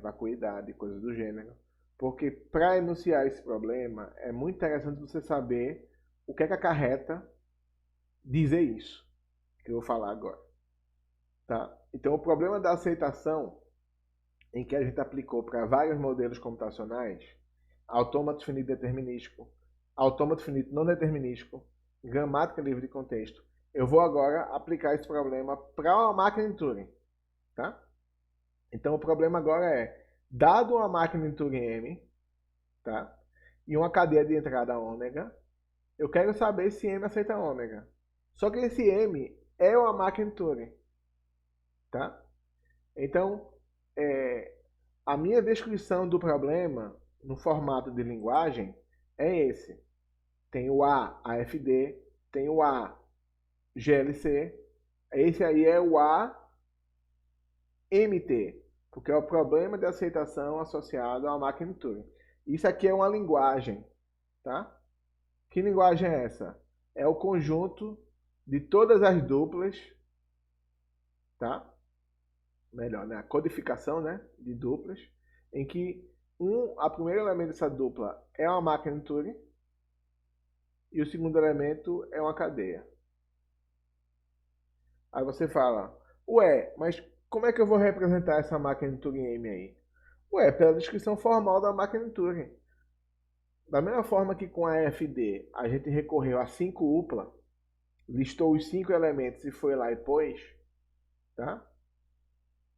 vacuidade, coisas do gênero. Porque para enunciar esse problema é muito interessante você saber o que é que acarreta dizer isso, que eu vou falar agora. Tá? Então o problema da aceitação, em que a gente aplicou para vários modelos computacionais, autômato finito determinístico, autômato finito não determinístico, gramática livre de contexto. Eu vou agora aplicar esse problema para uma máquina de Turing. Tá? Então o problema agora é, dado uma máquina de Turing M, tá? E uma cadeia de entrada ômega, eu quero saber se M aceita ômega. Só que esse M é uma máquina de Turing. Tá? Então, a minha descrição do problema no formato de linguagem é esse. Tem o A, AFD, tem o A, GLC. Esse aí é o A, MT, porque é o problema de aceitação associado à máquina de Turing. Isso aqui é uma linguagem, tá? Que linguagem é essa? É o conjunto de todas as duplas, tá? Melhor, né? A codificação, né? De duplas, em que a primeiro elemento dessa dupla é uma máquina de Turing e o segundo elemento é uma cadeia. Aí você fala, ué, mas como é que eu vou representar essa máquina de Turing M aí? Ué, pela descrição formal da máquina de Turing. Da mesma forma que com a FD a gente recorreu a 5 UPLA, listou os 5 elementos e foi lá e pôs, tá?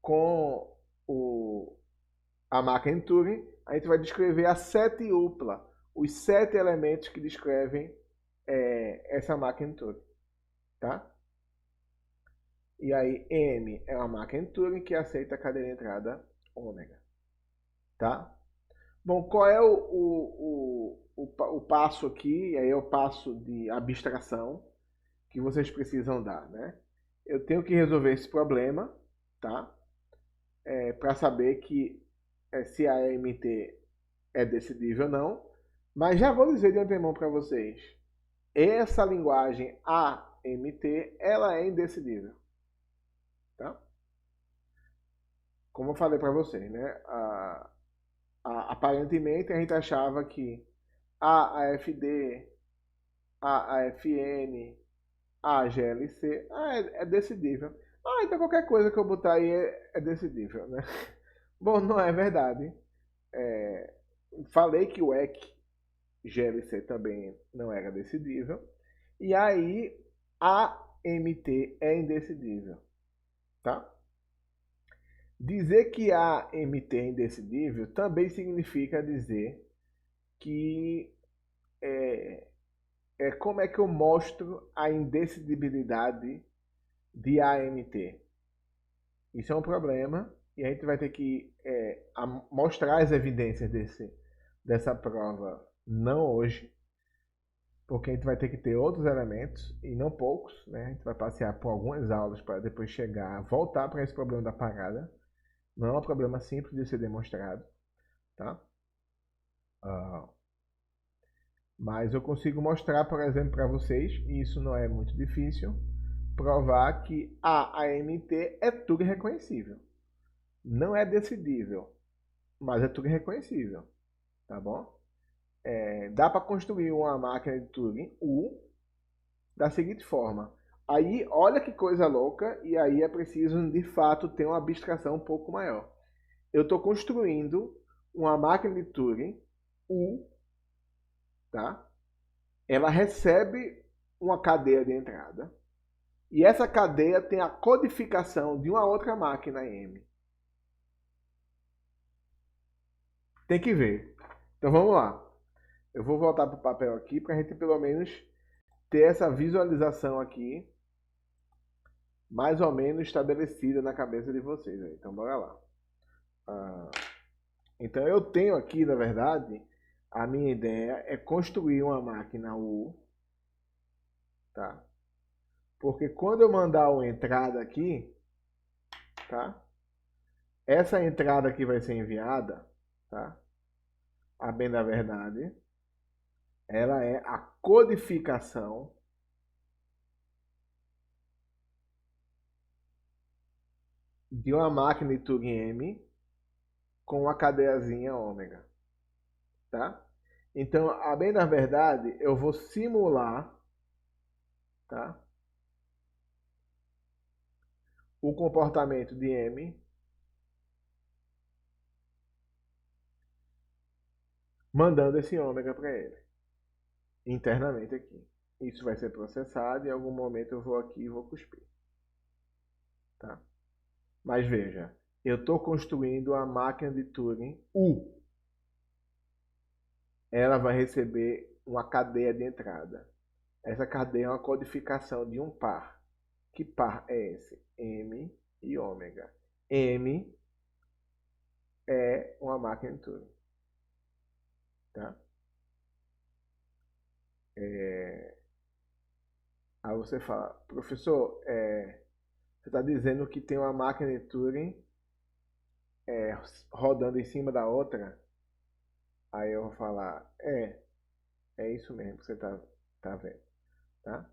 Com a máquina de Turing, a gente vai descrever a 7 UPLA, os 7 elementos que descrevem essa máquina de Turing, tá? E aí M é uma máquina de Turing que aceita a cadeia de entrada ômega, tá? Bom, qual é o passo aqui? E aí é o passo de abstração que vocês precisam dar, né? Eu tenho que resolver esse problema, tá? Para saber que se a AMT é decidível ou não. Mas já vou dizer de antemão para vocês, essa linguagem AMT, ela é indecidível, tá? Como eu falei para vocês, né? Aparentemente a gente achava que a AFD, a AFN, a GLC, é decidível. Então qualquer coisa que eu botar aí é decidível, né? Bom, não é verdade. Falei que o EC GLC também não era decidível. E aí a MT é indecidível, tá? Dizer que a MT é indecidível também significa dizer que como é que eu mostro a indecidibilidade de AMT. Isso é um problema e a gente vai ter que mostrar as evidências dessa prova não hoje, porque a gente vai ter que ter outros elementos e não poucos, né? A gente vai passear por algumas aulas para depois chegar, voltar para esse problema da parada. Não é um problema simples de ser demonstrado, tá? Mas eu consigo mostrar, por exemplo, para vocês, e isso não é muito difícil, provar que a AMT é tudo reconhecível. Não é decidível, mas é tudo reconhecível, tá bom? Dá para construir uma máquina de Turing U da seguinte forma. Aí, olha que coisa louca, e aí é preciso, de fato, ter uma abstração um pouco maior. Eu estou construindo uma máquina de Turing U, tá? Ela recebe uma cadeia de entrada, e essa cadeia tem a codificação de uma outra máquina M. Tem que ver. Então vamos lá. Eu vou voltar para o papel aqui para a gente pelo menos ter essa visualização aqui mais ou menos estabelecida na cabeça de vocês. Então bora lá. Então eu tenho aqui, na verdade, a minha ideia é construir uma máquina U, tá? Porque quando eu mandar uma entrada aqui, tá? Essa entrada aqui vai ser enviada, tá? A bem da verdade, ela é a codificação de uma máquina de Turing M com uma cadeiazinha ômega, tá? Então, a bem da verdade, eu vou simular, tá? O comportamento de M mandando esse ômega para ele, internamente aqui. Isso vai ser processado e em algum momento eu vou aqui e vou cuspir, tá? Mas veja, eu estou construindo a máquina de Turing U. Ela vai receber uma cadeia de entrada. Essa cadeia é uma codificação de um par. Que par é esse? M e ômega. M é uma máquina de Turing, tá? Aí você fala, professor, você está dizendo que tem uma máquina de Turing rodando em cima da outra? Aí eu vou falar, é isso mesmo que você tá vendo, tá?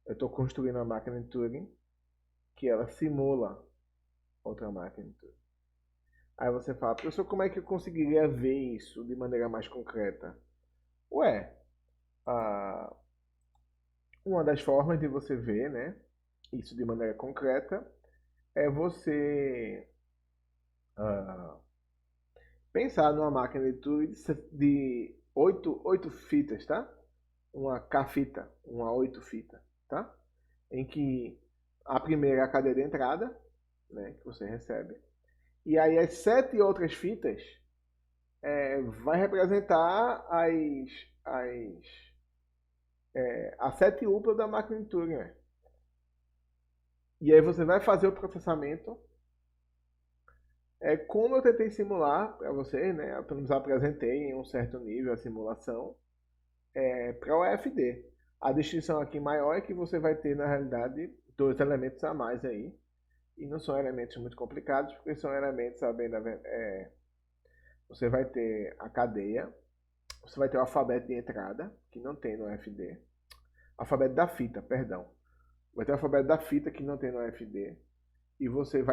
Eu estou construindo uma máquina de Turing que ela simula outra máquina de Turing. Aí você fala, professor, como é que eu conseguiria ver isso de maneira mais concreta? Ué, uma das formas de você ver, né, isso de maneira concreta é você pensar numa máquina de Turing de 8 fitas, tá? Uma K-fita, uma 8 fita, tá? Em que a primeira é a cadeia de entrada, né, que você recebe, e aí as 7 outras fitas vai representar a sete UPA da máquina de Turing. Né? E aí você vai fazer o processamento. Como eu tentei simular para vocês, né? Eu pelo menos apresentei em um certo nível a simulação para o EFD. A distinção aqui maior é que você vai ter, na realidade, dois elementos a mais aí. E não são elementos muito complicados, porque são elementos, sabendo, você vai ter a cadeia, você vai ter o alfabeto de entrada, que não tem no EFD. Alfabeto da fita, perdão. Vai ter o alfabeto da fita, que não tem no EFD. E você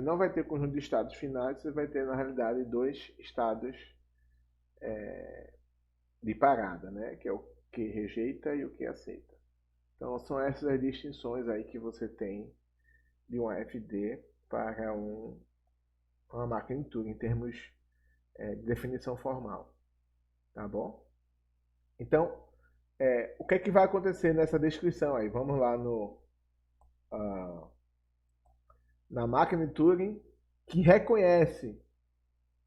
não vai ter conjunto de estados finais, você vai ter, na realidade, dois estados de parada, né? Que é o que rejeita e o que aceita. Então, são essas as distinções aí que você tem de um AFD para uma máquina de Turing, em termos de definição formal. Tá bom? Então, o que é que vai acontecer nessa descrição aí? Vamos lá na máquina de Turing que reconhece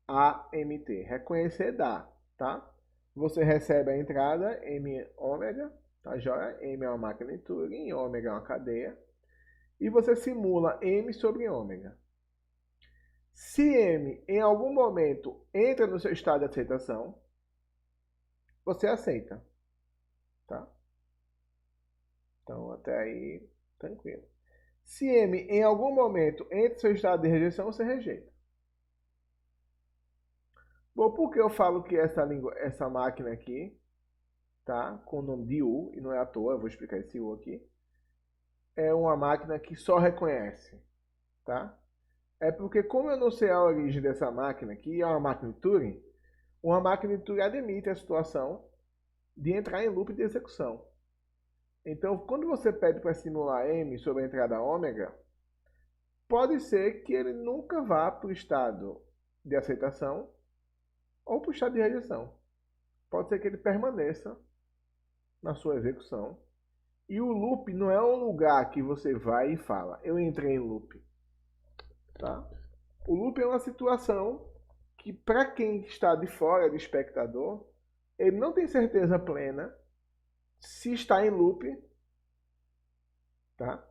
AMT. Reconhecer dá, tá? Você recebe a entrada M ômega, tá joia? M é uma máquina de Turing, ômega é uma cadeia. E você simula M sobre ômega. Se M em algum momento entra no seu estado de aceitação, você aceita, tá? Então até aí, tranquilo. Se M em algum momento entra no seu estado de rejeição, você rejeita. Bom, por que eu falo que essa máquina aqui, tá, com o nome de U, e não é à toa, eu vou explicar esse U aqui, é uma máquina que só reconhece, tá? É porque como eu não sei a origem dessa máquina, que é uma máquina de Turing, uma máquina de Turing admite a situação de entrar em loop de execução. Então, quando você pede para simular M sobre a entrada ômega, pode ser que ele nunca vá para o estado de aceitação ou para o estado de rejeição. Pode ser que ele permaneça na sua execução. E o loop não é um lugar que você vai e fala, eu entrei em loop. Tá? O loop é uma situação que, para quem está de fora, de espectador, ele não tem certeza plena se está em loop, tá?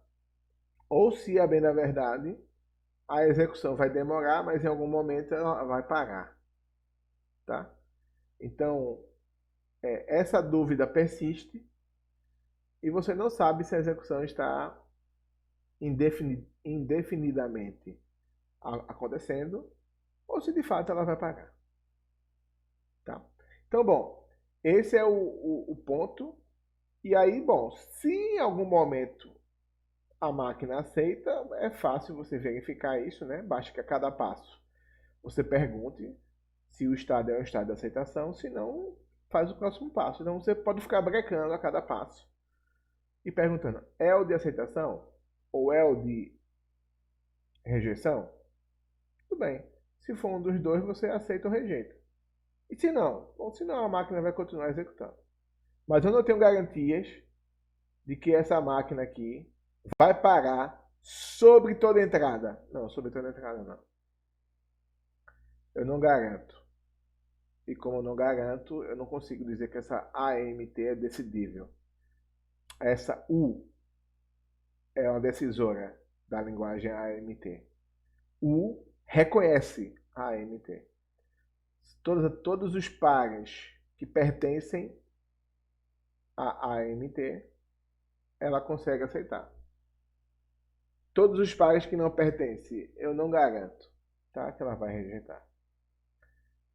Ou se, a bem da verdade, a execução vai demorar, mas em algum momento ela vai parar, tá? Então, essa dúvida persiste e você não sabe se a execução está indefinidamente acontecendo ou se de fato ela vai parar, tá? Então, bom, esse é o ponto. E aí, bom, se em algum momento a máquina aceita, é fácil você verificar isso, né? Basta que a cada passo você pergunte se o estado é um estado de aceitação, se não, faz o próximo passo. Então você pode ficar brecando a cada passo e perguntando, é o de aceitação ou é o de rejeição? Tudo bem. Se for um dos dois, você aceita ou rejeita. E se não? Bom, se não, a máquina vai continuar executando. Mas eu não tenho garantias de que essa máquina aqui vai parar sobre toda entrada. Não, sobre toda entrada não. Eu não garanto. E como eu não garanto, eu não consigo dizer que essa AMT é decidível. Essa U é uma decisora da linguagem AMT. U reconhece a AMT. Todos os pares que pertencem a AMT, ela consegue aceitar. Todos os pares que não pertencem, eu não garanto, tá? Que ela vai rejeitar.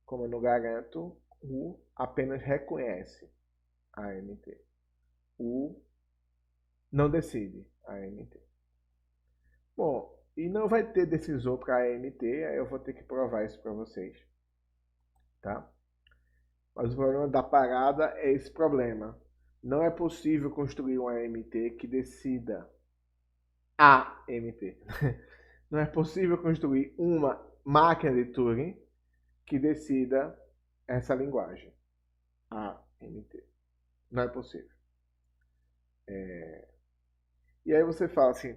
Como eu não garanto, U apenas reconhece a AMT. U não decide a AMT. Bom, e não vai ter decisor para a AMT, aí eu vou ter que provar isso para vocês, tá? Mas o problema da parada é esse problema. Não é possível construir um AMT que decida a AMT. Não é possível construir uma máquina de Turing que decida essa linguagem, AMT. Não é possível. E aí você fala assim,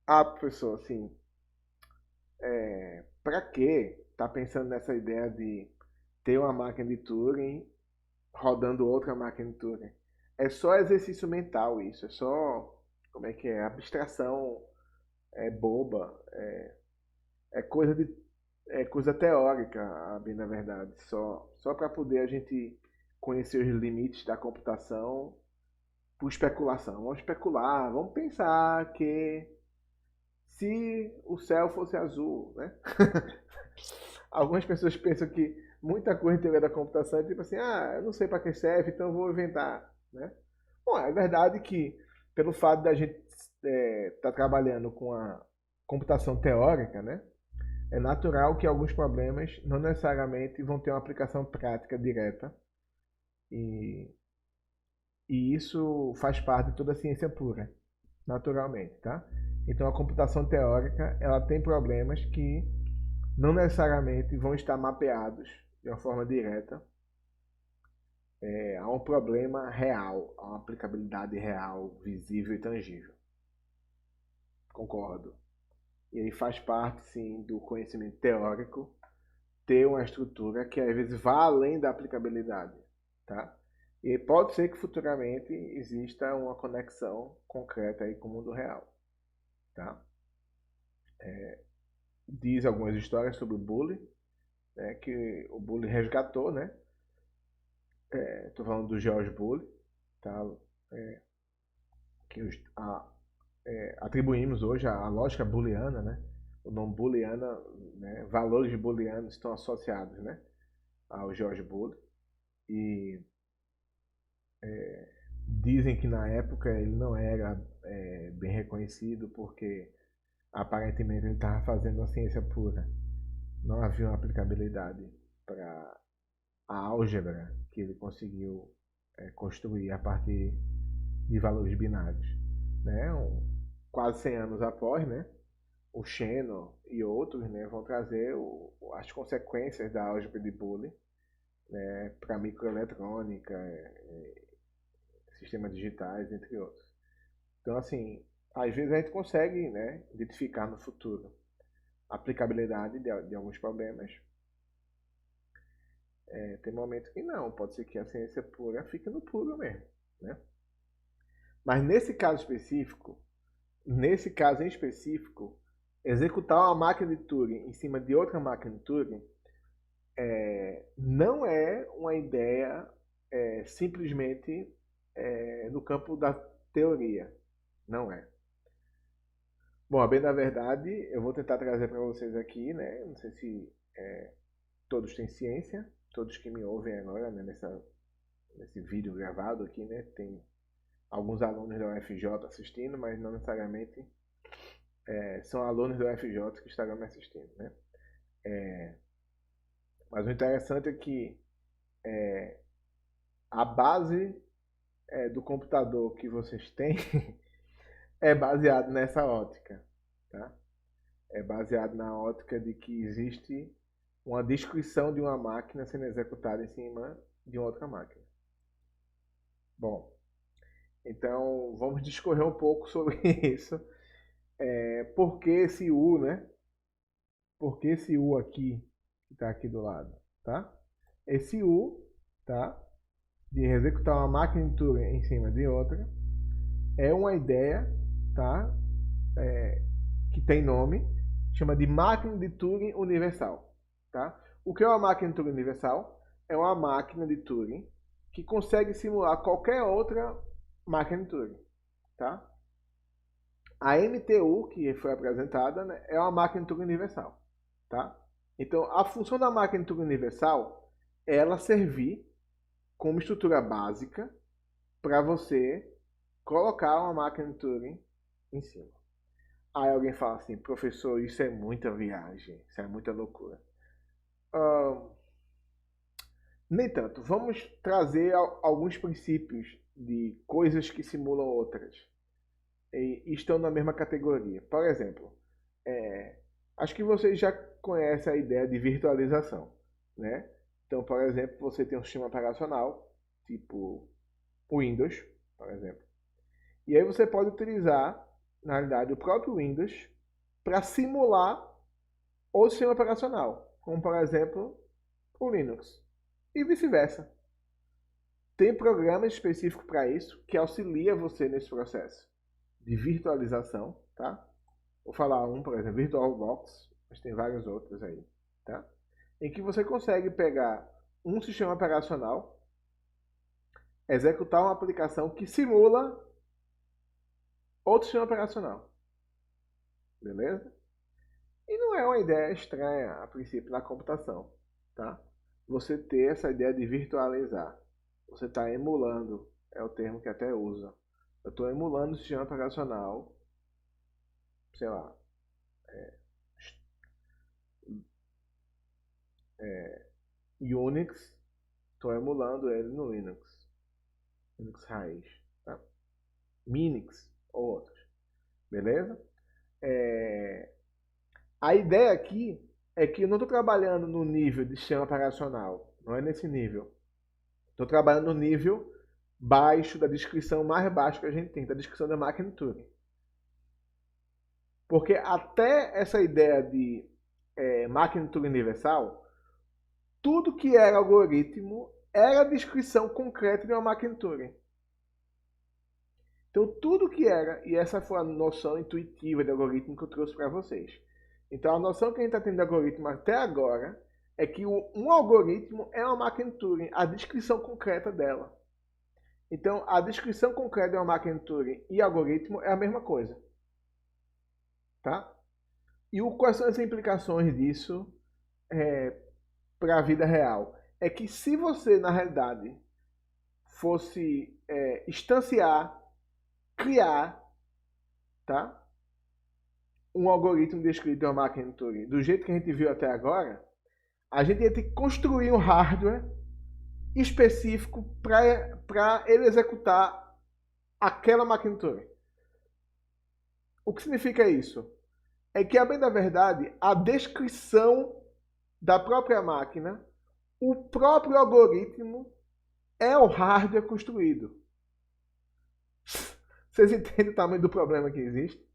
professor, assim, para quê? está pensando nessa ideia de ter uma máquina de Turing rodando outra máquina de Turing. É só exercício mental isso, é só, como é que é, abstração boba, é coisa de é coisa teórica, bem na verdade, só para poder a gente conhecer os limites da computação por especulação. Vamos especular, vamos pensar que se o céu fosse azul, né? Algumas pessoas pensam que muita coisa em teoria da computação é tipo assim, eu não sei para que serve, então eu vou inventar, né? Bom, é verdade que pelo fato da gente estar trabalhando com a computação teórica, né? É natural que alguns problemas não necessariamente vão ter uma aplicação prática direta e, e isso faz parte de toda a ciência pura, naturalmente, tá? Então a computação teórica ela tem problemas que não necessariamente vão estar mapeados de uma forma direta a um problema real, a uma aplicabilidade real, visível e tangível. Concordo. E aí faz parte, sim, do conhecimento teórico ter uma estrutura que às vezes vá além da aplicabilidade, tá? E pode ser que futuramente exista uma conexão concreta aí com o mundo real, tá? Diz algumas histórias sobre o Bully, né, que o Bully resgatou, né? Estou falando do George Bully, tá? Que atribuímos hoje a lógica booleana, né? O nome booleana, né? Valores booleanos estão associados, né? Ao George Bully e dizem que na época ele não era bem reconhecido porque aparentemente ele estava fazendo uma ciência pura. Não havia uma aplicabilidade para a álgebra que ele conseguiu construir a partir de valores binários. Né? Quase 100 anos após, né? O Shannon e outros, né, vão trazer as consequências da álgebra de Boole, né, para microeletrônica, sistemas digitais, entre outros. Então, assim, às vezes a gente consegue, né, identificar no futuro a aplicabilidade de alguns problemas. Tem momentos que não, pode ser que a ciência pura fique no puro mesmo, né? Mas nesse caso em específico, executar uma máquina de Turing em cima de outra máquina de Turing não é uma ideia simplesmente no campo da teoria. Não é. Bom, a bem da verdade, eu vou tentar trazer para vocês aqui, né? Não sei se todos têm ciência, todos que me ouvem agora, né, nesse vídeo gravado aqui, né? Tem alguns alunos da UFJ assistindo, mas não necessariamente são alunos da UFJ que estarão me assistindo, né? Mas o interessante é que a base do computador que vocês têm é baseado nessa ótica, tá? É baseado na ótica de que existe uma descrição de uma máquina sendo executada em cima de outra máquina. Bom, então vamos discorrer um pouco sobre isso. Por que esse U, né? Por que esse U aqui, que está aqui do lado, tá? Esse U, tá? De executar uma máquina de Turing em cima de outra, é uma ideia, tá? Que tem nome, chama de máquina de Turing universal, tá? O que é uma máquina de Turing universal? É uma máquina de Turing que consegue simular qualquer outra máquina de Turing, tá? A MTU, que foi apresentada, né, é uma máquina de Turing universal, tá? Então, a função da máquina de Turing universal é ela servir como estrutura básica para você colocar uma máquina de Turing em cima. Aí alguém fala assim, professor, isso é muita viagem, isso é muita loucura. Nem tanto. Vamos trazer alguns princípios de coisas que simulam outras e estão na mesma categoria. Por exemplo, acho que vocês já conhecem a ideia de virtualização, né? Então, por exemplo, você tem um sistema operacional, tipo o Windows, por exemplo. E aí você pode utilizar, na realidade, o próprio Windows para simular o sistema operacional. como por exemplo o Linux, e vice-versa. Tem programas específicos para isso que auxilia você nesse processo de virtualização, tá? Vou falar um, por exemplo, VirtualBox, mas tem vários outros aí, tá? Em que você consegue pegar um sistema operacional, executar uma aplicação que simula outro sistema operacional, beleza? E não é uma ideia estranha, a princípio, na computação, tá? Você ter essa ideia de virtualizar. Você está emulando, é o termo que até usa. Eu estou emulando o sistema operacional, sei lá, Unix, estou emulando ele no Linux, Linux raiz, tá? Minix ou outros, beleza? A ideia aqui é que eu não estou trabalhando no nível de sistema operacional, não é nesse nível. Estou trabalhando no nível baixo, da descrição mais baixa que a gente tem, da descrição da máquina Turing. Porque até essa ideia de máquina Turing universal, tudo que era algoritmo era a descrição concreta de uma máquina Turing. Então tudo que era, e essa foi a noção intuitiva de algoritmo que eu trouxe para vocês. Então a noção que a gente está tendo de algoritmo até agora é que um algoritmo é uma máquina Turing, a descrição concreta dela. Então a descrição concreta de uma máquina Turing e algoritmo é a mesma coisa. Tá? E quais são as implicações disso para a vida real? É que se você, na realidade, fosse instanciar, criar, tá? Um algoritmo descrito de uma máquina Turing do jeito que a gente viu até agora, a gente ia ter que construir um hardware específico para ele executar aquela máquina Turing. O que significa isso? É que, a bem da verdade, a descrição da própria máquina, o próprio algoritmo é o hardware construído. Vocês entendem o tamanho do problema que existe?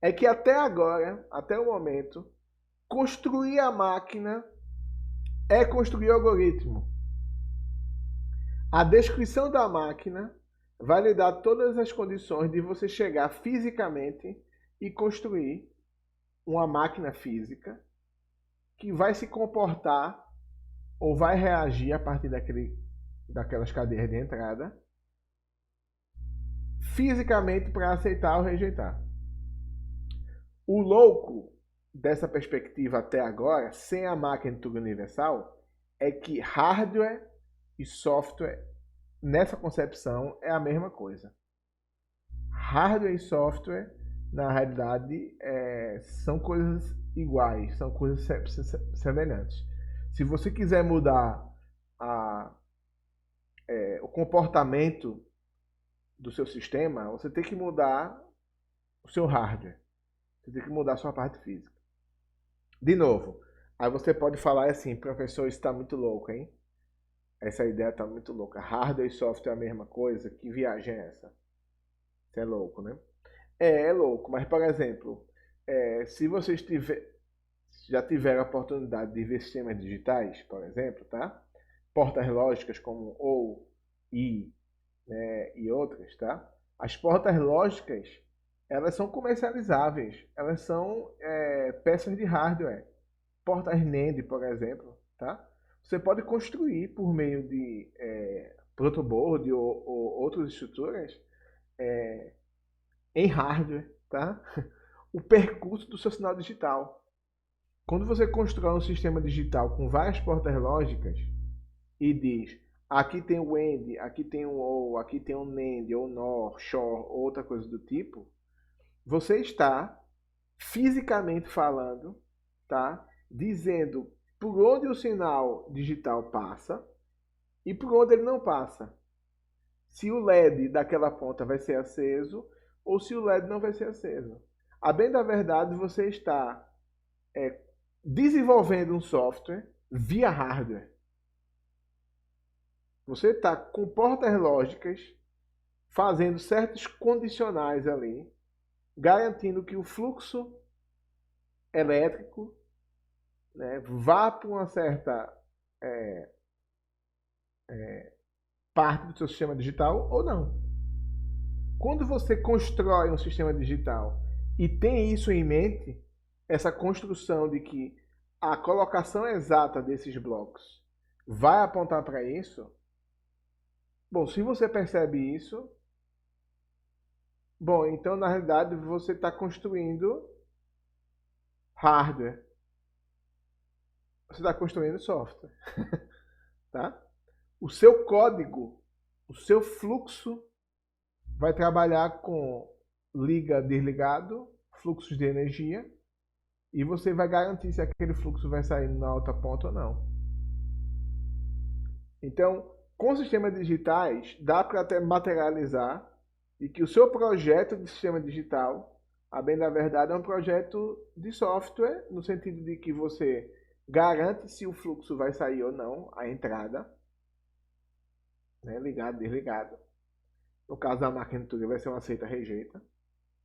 É que até agora, até o momento, construir a máquina é construir o algoritmo. A descrição da máquina vai lhe dar todas as condições de você chegar fisicamente e construir uma máquina física que vai se comportar ou vai reagir a partir daquelas cadeias de entrada fisicamente para aceitar ou rejeitar. O louco dessa perspectiva até agora, sem a máquina Turing universal, é que hardware e software, nessa concepção, é a mesma coisa. Hardware e software, na realidade, são coisas iguais, são coisas semelhantes. Se você quiser mudar o comportamento do seu sistema, você tem que mudar o seu hardware. Você tem que mudar a sua parte física. De novo, aí você pode falar assim, professor, isso está muito louco, hein? Essa ideia está muito louca. Hardware e software é a mesma coisa? Que viagem é essa? Isso é louco, né? É louco, mas, por exemplo, se vocês já tiveram a oportunidade de ver sistemas digitais, por exemplo, tá? Portas lógicas como OU, I, né, e outras, tá? As portas lógicas, elas são comercializáveis, elas são peças de hardware. Portas NAND, por exemplo, tá? Você pode construir por meio de protoboard ou outras estruturas em hardware, tá? O percurso do seu sinal digital. Quando você constrói um sistema digital com várias portas lógicas e diz, aqui tem o AND, aqui tem o OR, aqui tem o NAND, ou NOR, SHOR, ou outra coisa do tipo, você está, fisicamente falando, tá? Dizendo por onde o sinal digital passa e por onde ele não passa. Se o LED daquela ponta vai ser aceso ou se o LED não vai ser aceso. A bem da verdade, você está desenvolvendo um software via hardware. Você está com portas lógicas fazendo certos condicionais ali, garantindo que o fluxo elétrico, né, vá para uma certa parte do seu sistema digital ou não. Quando você constrói um sistema digital e tem isso em mente, essa construção de que a colocação exata desses blocos vai apontar para isso, bom, se você percebe isso, bom, então na realidade você está construindo hardware, você está construindo software, tá? O seu código, o seu fluxo vai trabalhar com liga, desligado, fluxos de energia, e você vai garantir se aquele fluxo vai sair na alta ponta ou não. Então, com sistemas digitais, dá para até materializar e que o seu projeto de sistema digital, a bem da verdade, é um projeto de software, no sentido de que você garante se o fluxo vai sair ou não, a entrada, né, ligado, desligado. No caso da máquina de tudo, vai ser um aceita, rejeita,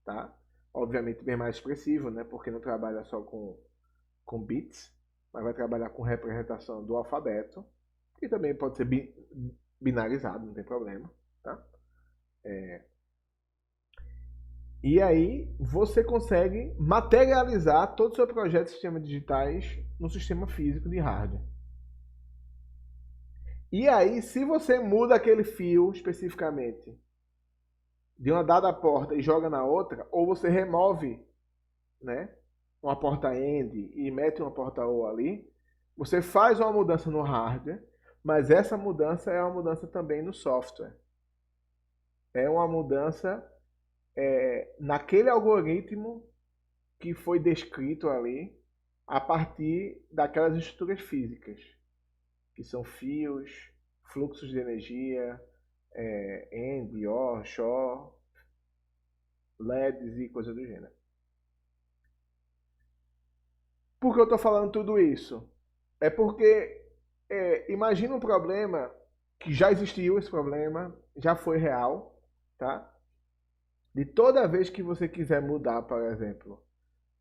tá? Obviamente bem mais expressivo, né, porque não trabalha só com bits, mas vai trabalhar com representação do alfabeto, que também pode ser binarizado, não tem problema, tá? E aí você consegue materializar todo o seu projeto de sistemas digitais no sistema físico de hardware. E aí, se você muda aquele fio especificamente de uma dada porta e joga na outra, ou você remove, né, uma porta end e mete uma porta O ali, você faz uma mudança no hardware, mas essa mudança é uma mudança também no software. É uma mudança naquele algoritmo que foi descrito ali a partir daquelas estruturas físicas, que são fios, fluxos de energia, end, OR, SHOR, LEDs e coisa do gênero. Por que eu estou falando tudo isso? É porque imagina um problema que já existiu, esse problema já foi real, tá? De toda vez que você quiser mudar, por exemplo,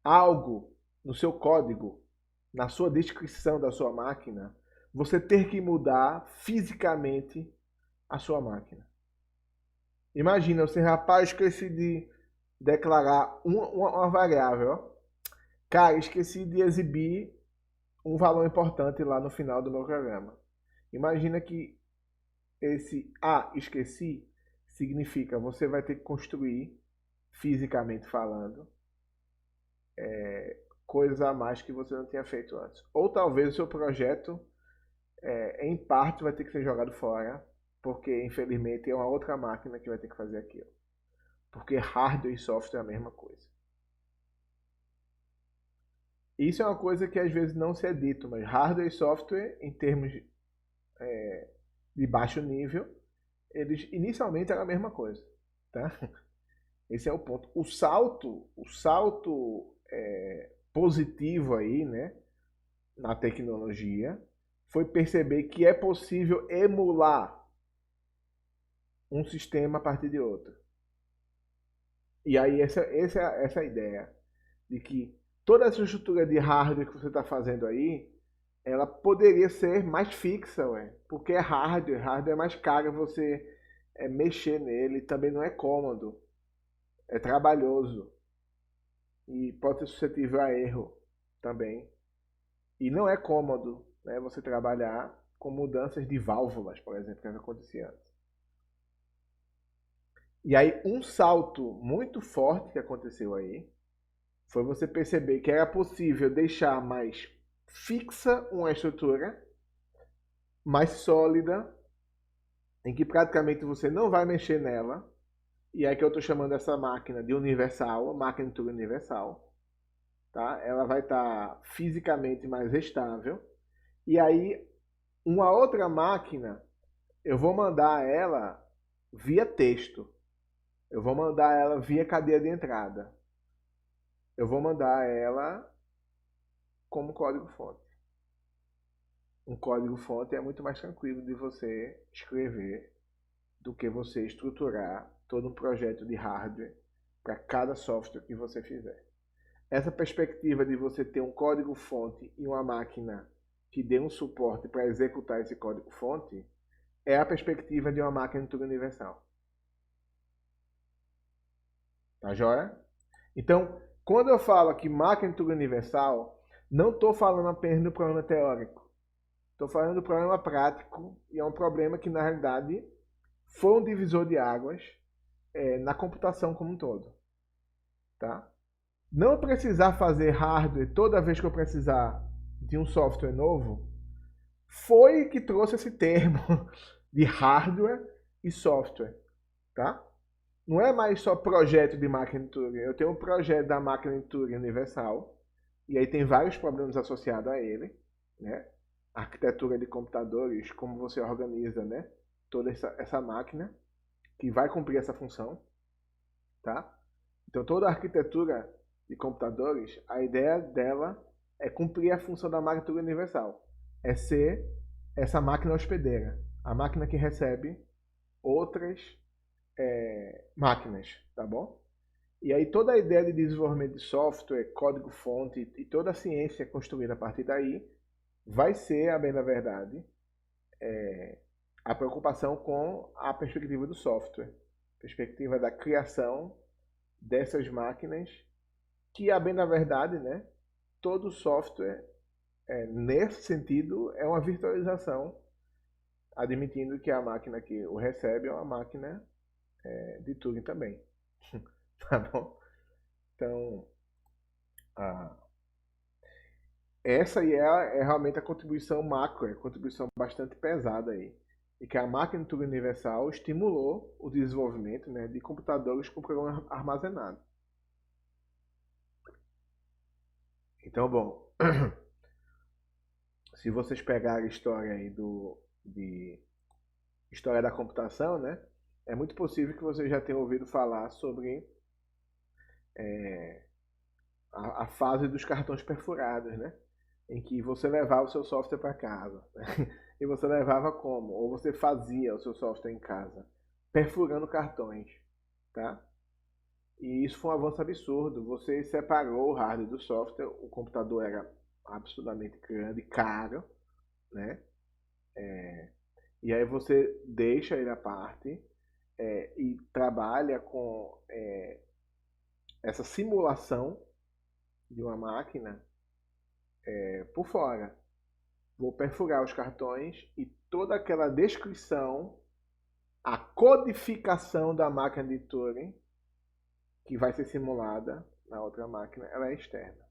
algo no seu código, na sua descrição da sua máquina, você ter que mudar fisicamente a sua máquina. Imagina, você, rapaz, esqueci de declarar uma variável. Ó. Cara, esqueci de exibir um valor importante lá no final do meu programa. Imagina que esse esqueci significa você vai ter que construir, fisicamente falando, coisas a mais que você não tinha feito antes. Ou talvez o seu projeto, em parte, vai ter que ser jogado fora, porque infelizmente é uma outra máquina que vai ter que fazer aquilo. Porque hardware e software é a mesma coisa. Isso é uma coisa que às vezes não se é dito, mas hardware e software, em termos de baixo nível, eles inicialmente eram a mesma coisa. Tá? Esse é o ponto. O salto positivo aí, né, na tecnologia, foi perceber que é possível emular um sistema a partir de outro. E aí essa é a ideia de que toda essa estrutura de hardware que você está fazendo aí, ela poderia ser mais fixa, porque é hardware é mais caro você mexer nele, também não é cômodo, é trabalhoso e pode ser suscetível a erro também. E não é cômodo, né, você trabalhar com mudanças de válvulas, por exemplo, que acontecia antes. E aí um salto muito forte que aconteceu aí foi você perceber que era possível deixar mais fixa uma estrutura, mais sólida, em que praticamente você não vai mexer nela. E aí que eu estou chamando essa máquina de universal, máquina de tudo universal. Tá? Ela vai estar fisicamente mais estável. E aí uma outra máquina, eu vou mandar ela via texto. Eu vou mandar ela via cadeia de entrada. Eu vou mandar ela como código-fonte. Um código-fonte é muito mais tranquilo de você escrever do que você estruturar todo um projeto de hardware para cada software que você fizer. Essa perspectiva de você ter um código-fonte e uma máquina que dê um suporte para executar esse código-fonte é a perspectiva de uma máquina de Turing universal. Tá joia? Então, quando eu falo aqui máquina de Turing universal, não estou falando apenas do problema teórico. Estou falando do problema prático e é um problema que, na realidade, foi um divisor de águas na computação como um todo. Tá? Não precisar fazer hardware toda vez que eu precisar de um software novo foi que trouxe esse termo de hardware e software. Tá? Não é mais só projeto de máquina de Turing. Eu tenho um projeto da máquina de Turing universal e aí tem vários problemas associados a ele, né? Arquitetura de computadores, como você organiza, né? Toda essa máquina que vai cumprir essa função, tá? Então toda a arquitetura de computadores, a ideia dela é cumprir a função da máquina de Turing universal, é ser essa máquina hospedeira, a máquina que recebe outras máquinas, tá bom? E aí toda a ideia de desenvolvimento de software, código-fonte e toda a ciência construída a partir daí vai ser, a bem da verdade, a preocupação com a perspectiva do software, perspectiva da criação dessas máquinas, que, a bem da verdade, né, todo software, nesse sentido, é uma virtualização, admitindo que a máquina que o recebe é uma máquina de Turing também. Tá bom? Então, essa aí é realmente a contribuição macro, a contribuição bastante pesada aí. E que a máquina de Turing universal estimulou o desenvolvimento, né, de computadores com programa armazenado. Então, bom, se vocês pegarem a história aí de história da computação, né, é muito possível que vocês já tenham ouvido falar sobre a fase dos cartões perfurados, né? Em que você levava o seu software para casa. E você levava como? Ou você fazia o seu software em casa, perfurando cartões, tá? E isso foi um avanço absurdo. Você separou o hardware do software, o computador era absurdamente grande, caro, né? E aí você deixa ele à parte e trabalha com essa simulação de uma máquina por fora. Vou perfurar os cartões e toda aquela descrição, a codificação da máquina de Turing, que vai ser simulada na outra máquina, ela é externa.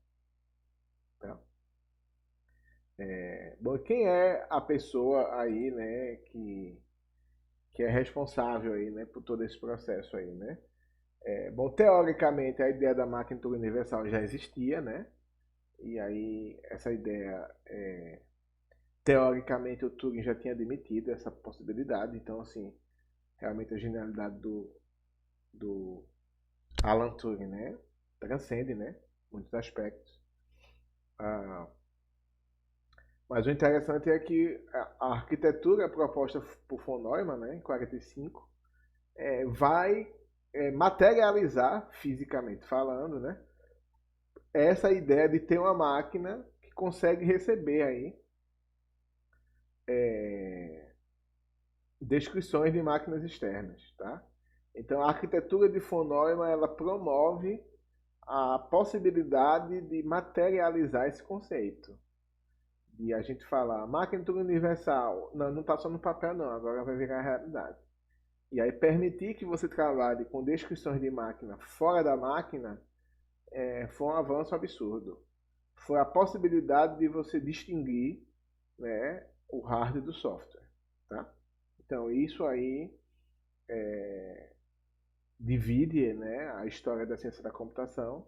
Tá? Bom, quem é a pessoa aí, né, que é responsável aí, né, por todo esse processo aí, né? Bom, teoricamente a ideia da máquina de Turing universal já existia, né? E aí essa ideia teoricamente o Turing já tinha admitido essa possibilidade, então assim, realmente a genialidade do Alan Turing, né, transcende, né, muitos aspectos. Mas o interessante é que a arquitetura proposta por von Neumann, né, em 45, vai materializar, fisicamente falando, né, essa ideia de ter uma máquina que consegue receber aí descrições de máquinas externas, tá? Então a arquitetura de von Neumann ela promove a possibilidade de materializar esse conceito. De a gente falar, máquina de Turing universal, não está só no papel não, agora vai virar realidade. E aí permitir que você trabalhe com descrições de máquina fora da máquina foi um avanço absurdo. Foi a possibilidade de você distinguir, né, o hardware do software. Tá? Então isso aí divide, né, a história da ciência da computação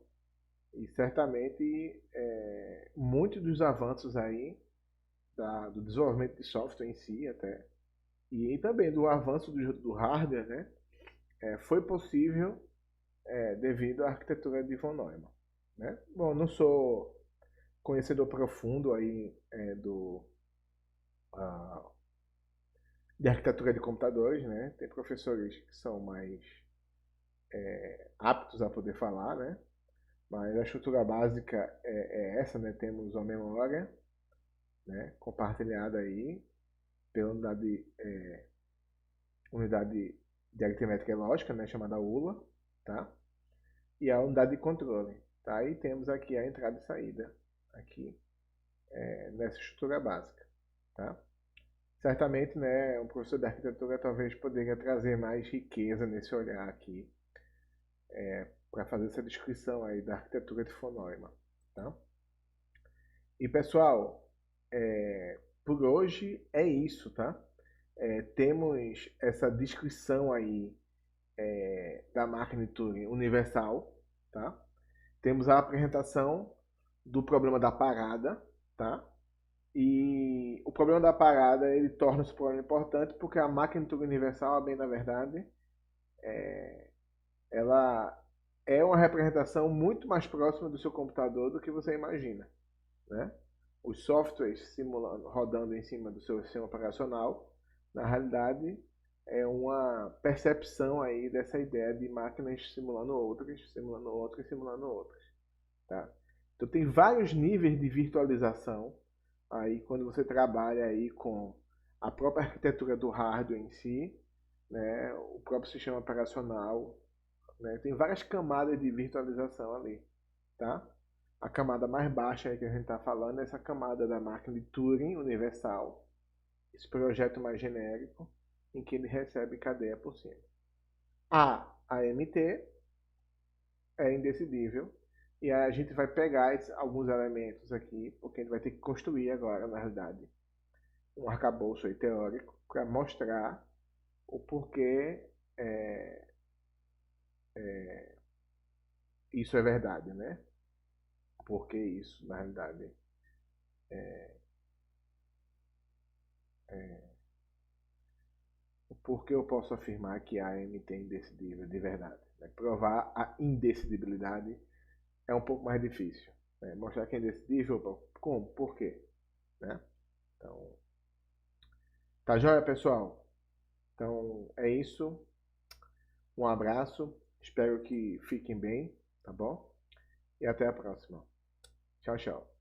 e certamente muitos dos avanços aí do desenvolvimento de software em si até e também do avanço do hardware, né, foi possível devido à arquitetura de von Neumann. Né? Bom, não sou conhecedor profundo aí de arquitetura de computadores, né? Tem professores que são mais aptos a poder falar, né? Mas a estrutura básica é essa, né? Temos uma memória, né, compartilhada aí pela unidade de aritmética e lógica, né, chamada ULA, tá? E a unidade de controle, tá? E temos aqui a entrada e saída, aqui, nessa estrutura básica, tá? Certamente, né, um professor de arquitetura talvez poderia trazer mais riqueza nesse olhar aqui, para fazer essa descrição aí da arquitetura de von Neumann, tá? E pessoal, por hoje é isso, tá? Temos essa descrição aí da máquina de Turing universal, tá? Temos a apresentação do problema da parada, tá? E o problema da parada ele torna-se um problema importante porque a máquina de Turing universal, a bem na verdade, ela é uma representação muito mais próxima do seu computador do que você imagina, né? Os softwares simulando, rodando em cima do seu sistema operacional, na realidade é uma percepção aí dessa ideia de máquinas simulando outras, simulando outras, simulando outras, tá? Então tem vários níveis de virtualização aí quando você trabalha aí com a própria arquitetura do hardware em si, né, o próprio sistema operacional, né, tem várias camadas de virtualização ali, tá? A camada mais baixa aí que a gente está falando é essa camada da máquina de Turing universal, esse projeto mais genérico, em que ele recebe cadeia por cima. A AMT é indecidível, e aí a gente vai pegar alguns elementos aqui, porque a gente vai ter que construir agora, na realidade, um arcabouço aí teórico para mostrar o porquê isso é verdade, né? Porque isso, na realidade, porque eu posso afirmar que a AMT é indecidível de verdade. Né? Provar a indecidibilidade é um pouco mais difícil. Né? Mostrar que é indecidível, como? Por quê? Né? Então, tá joia, pessoal? Então, é isso. Um abraço. Espero que fiquem bem, tá bom? E até a próxima. Tchau, tchau.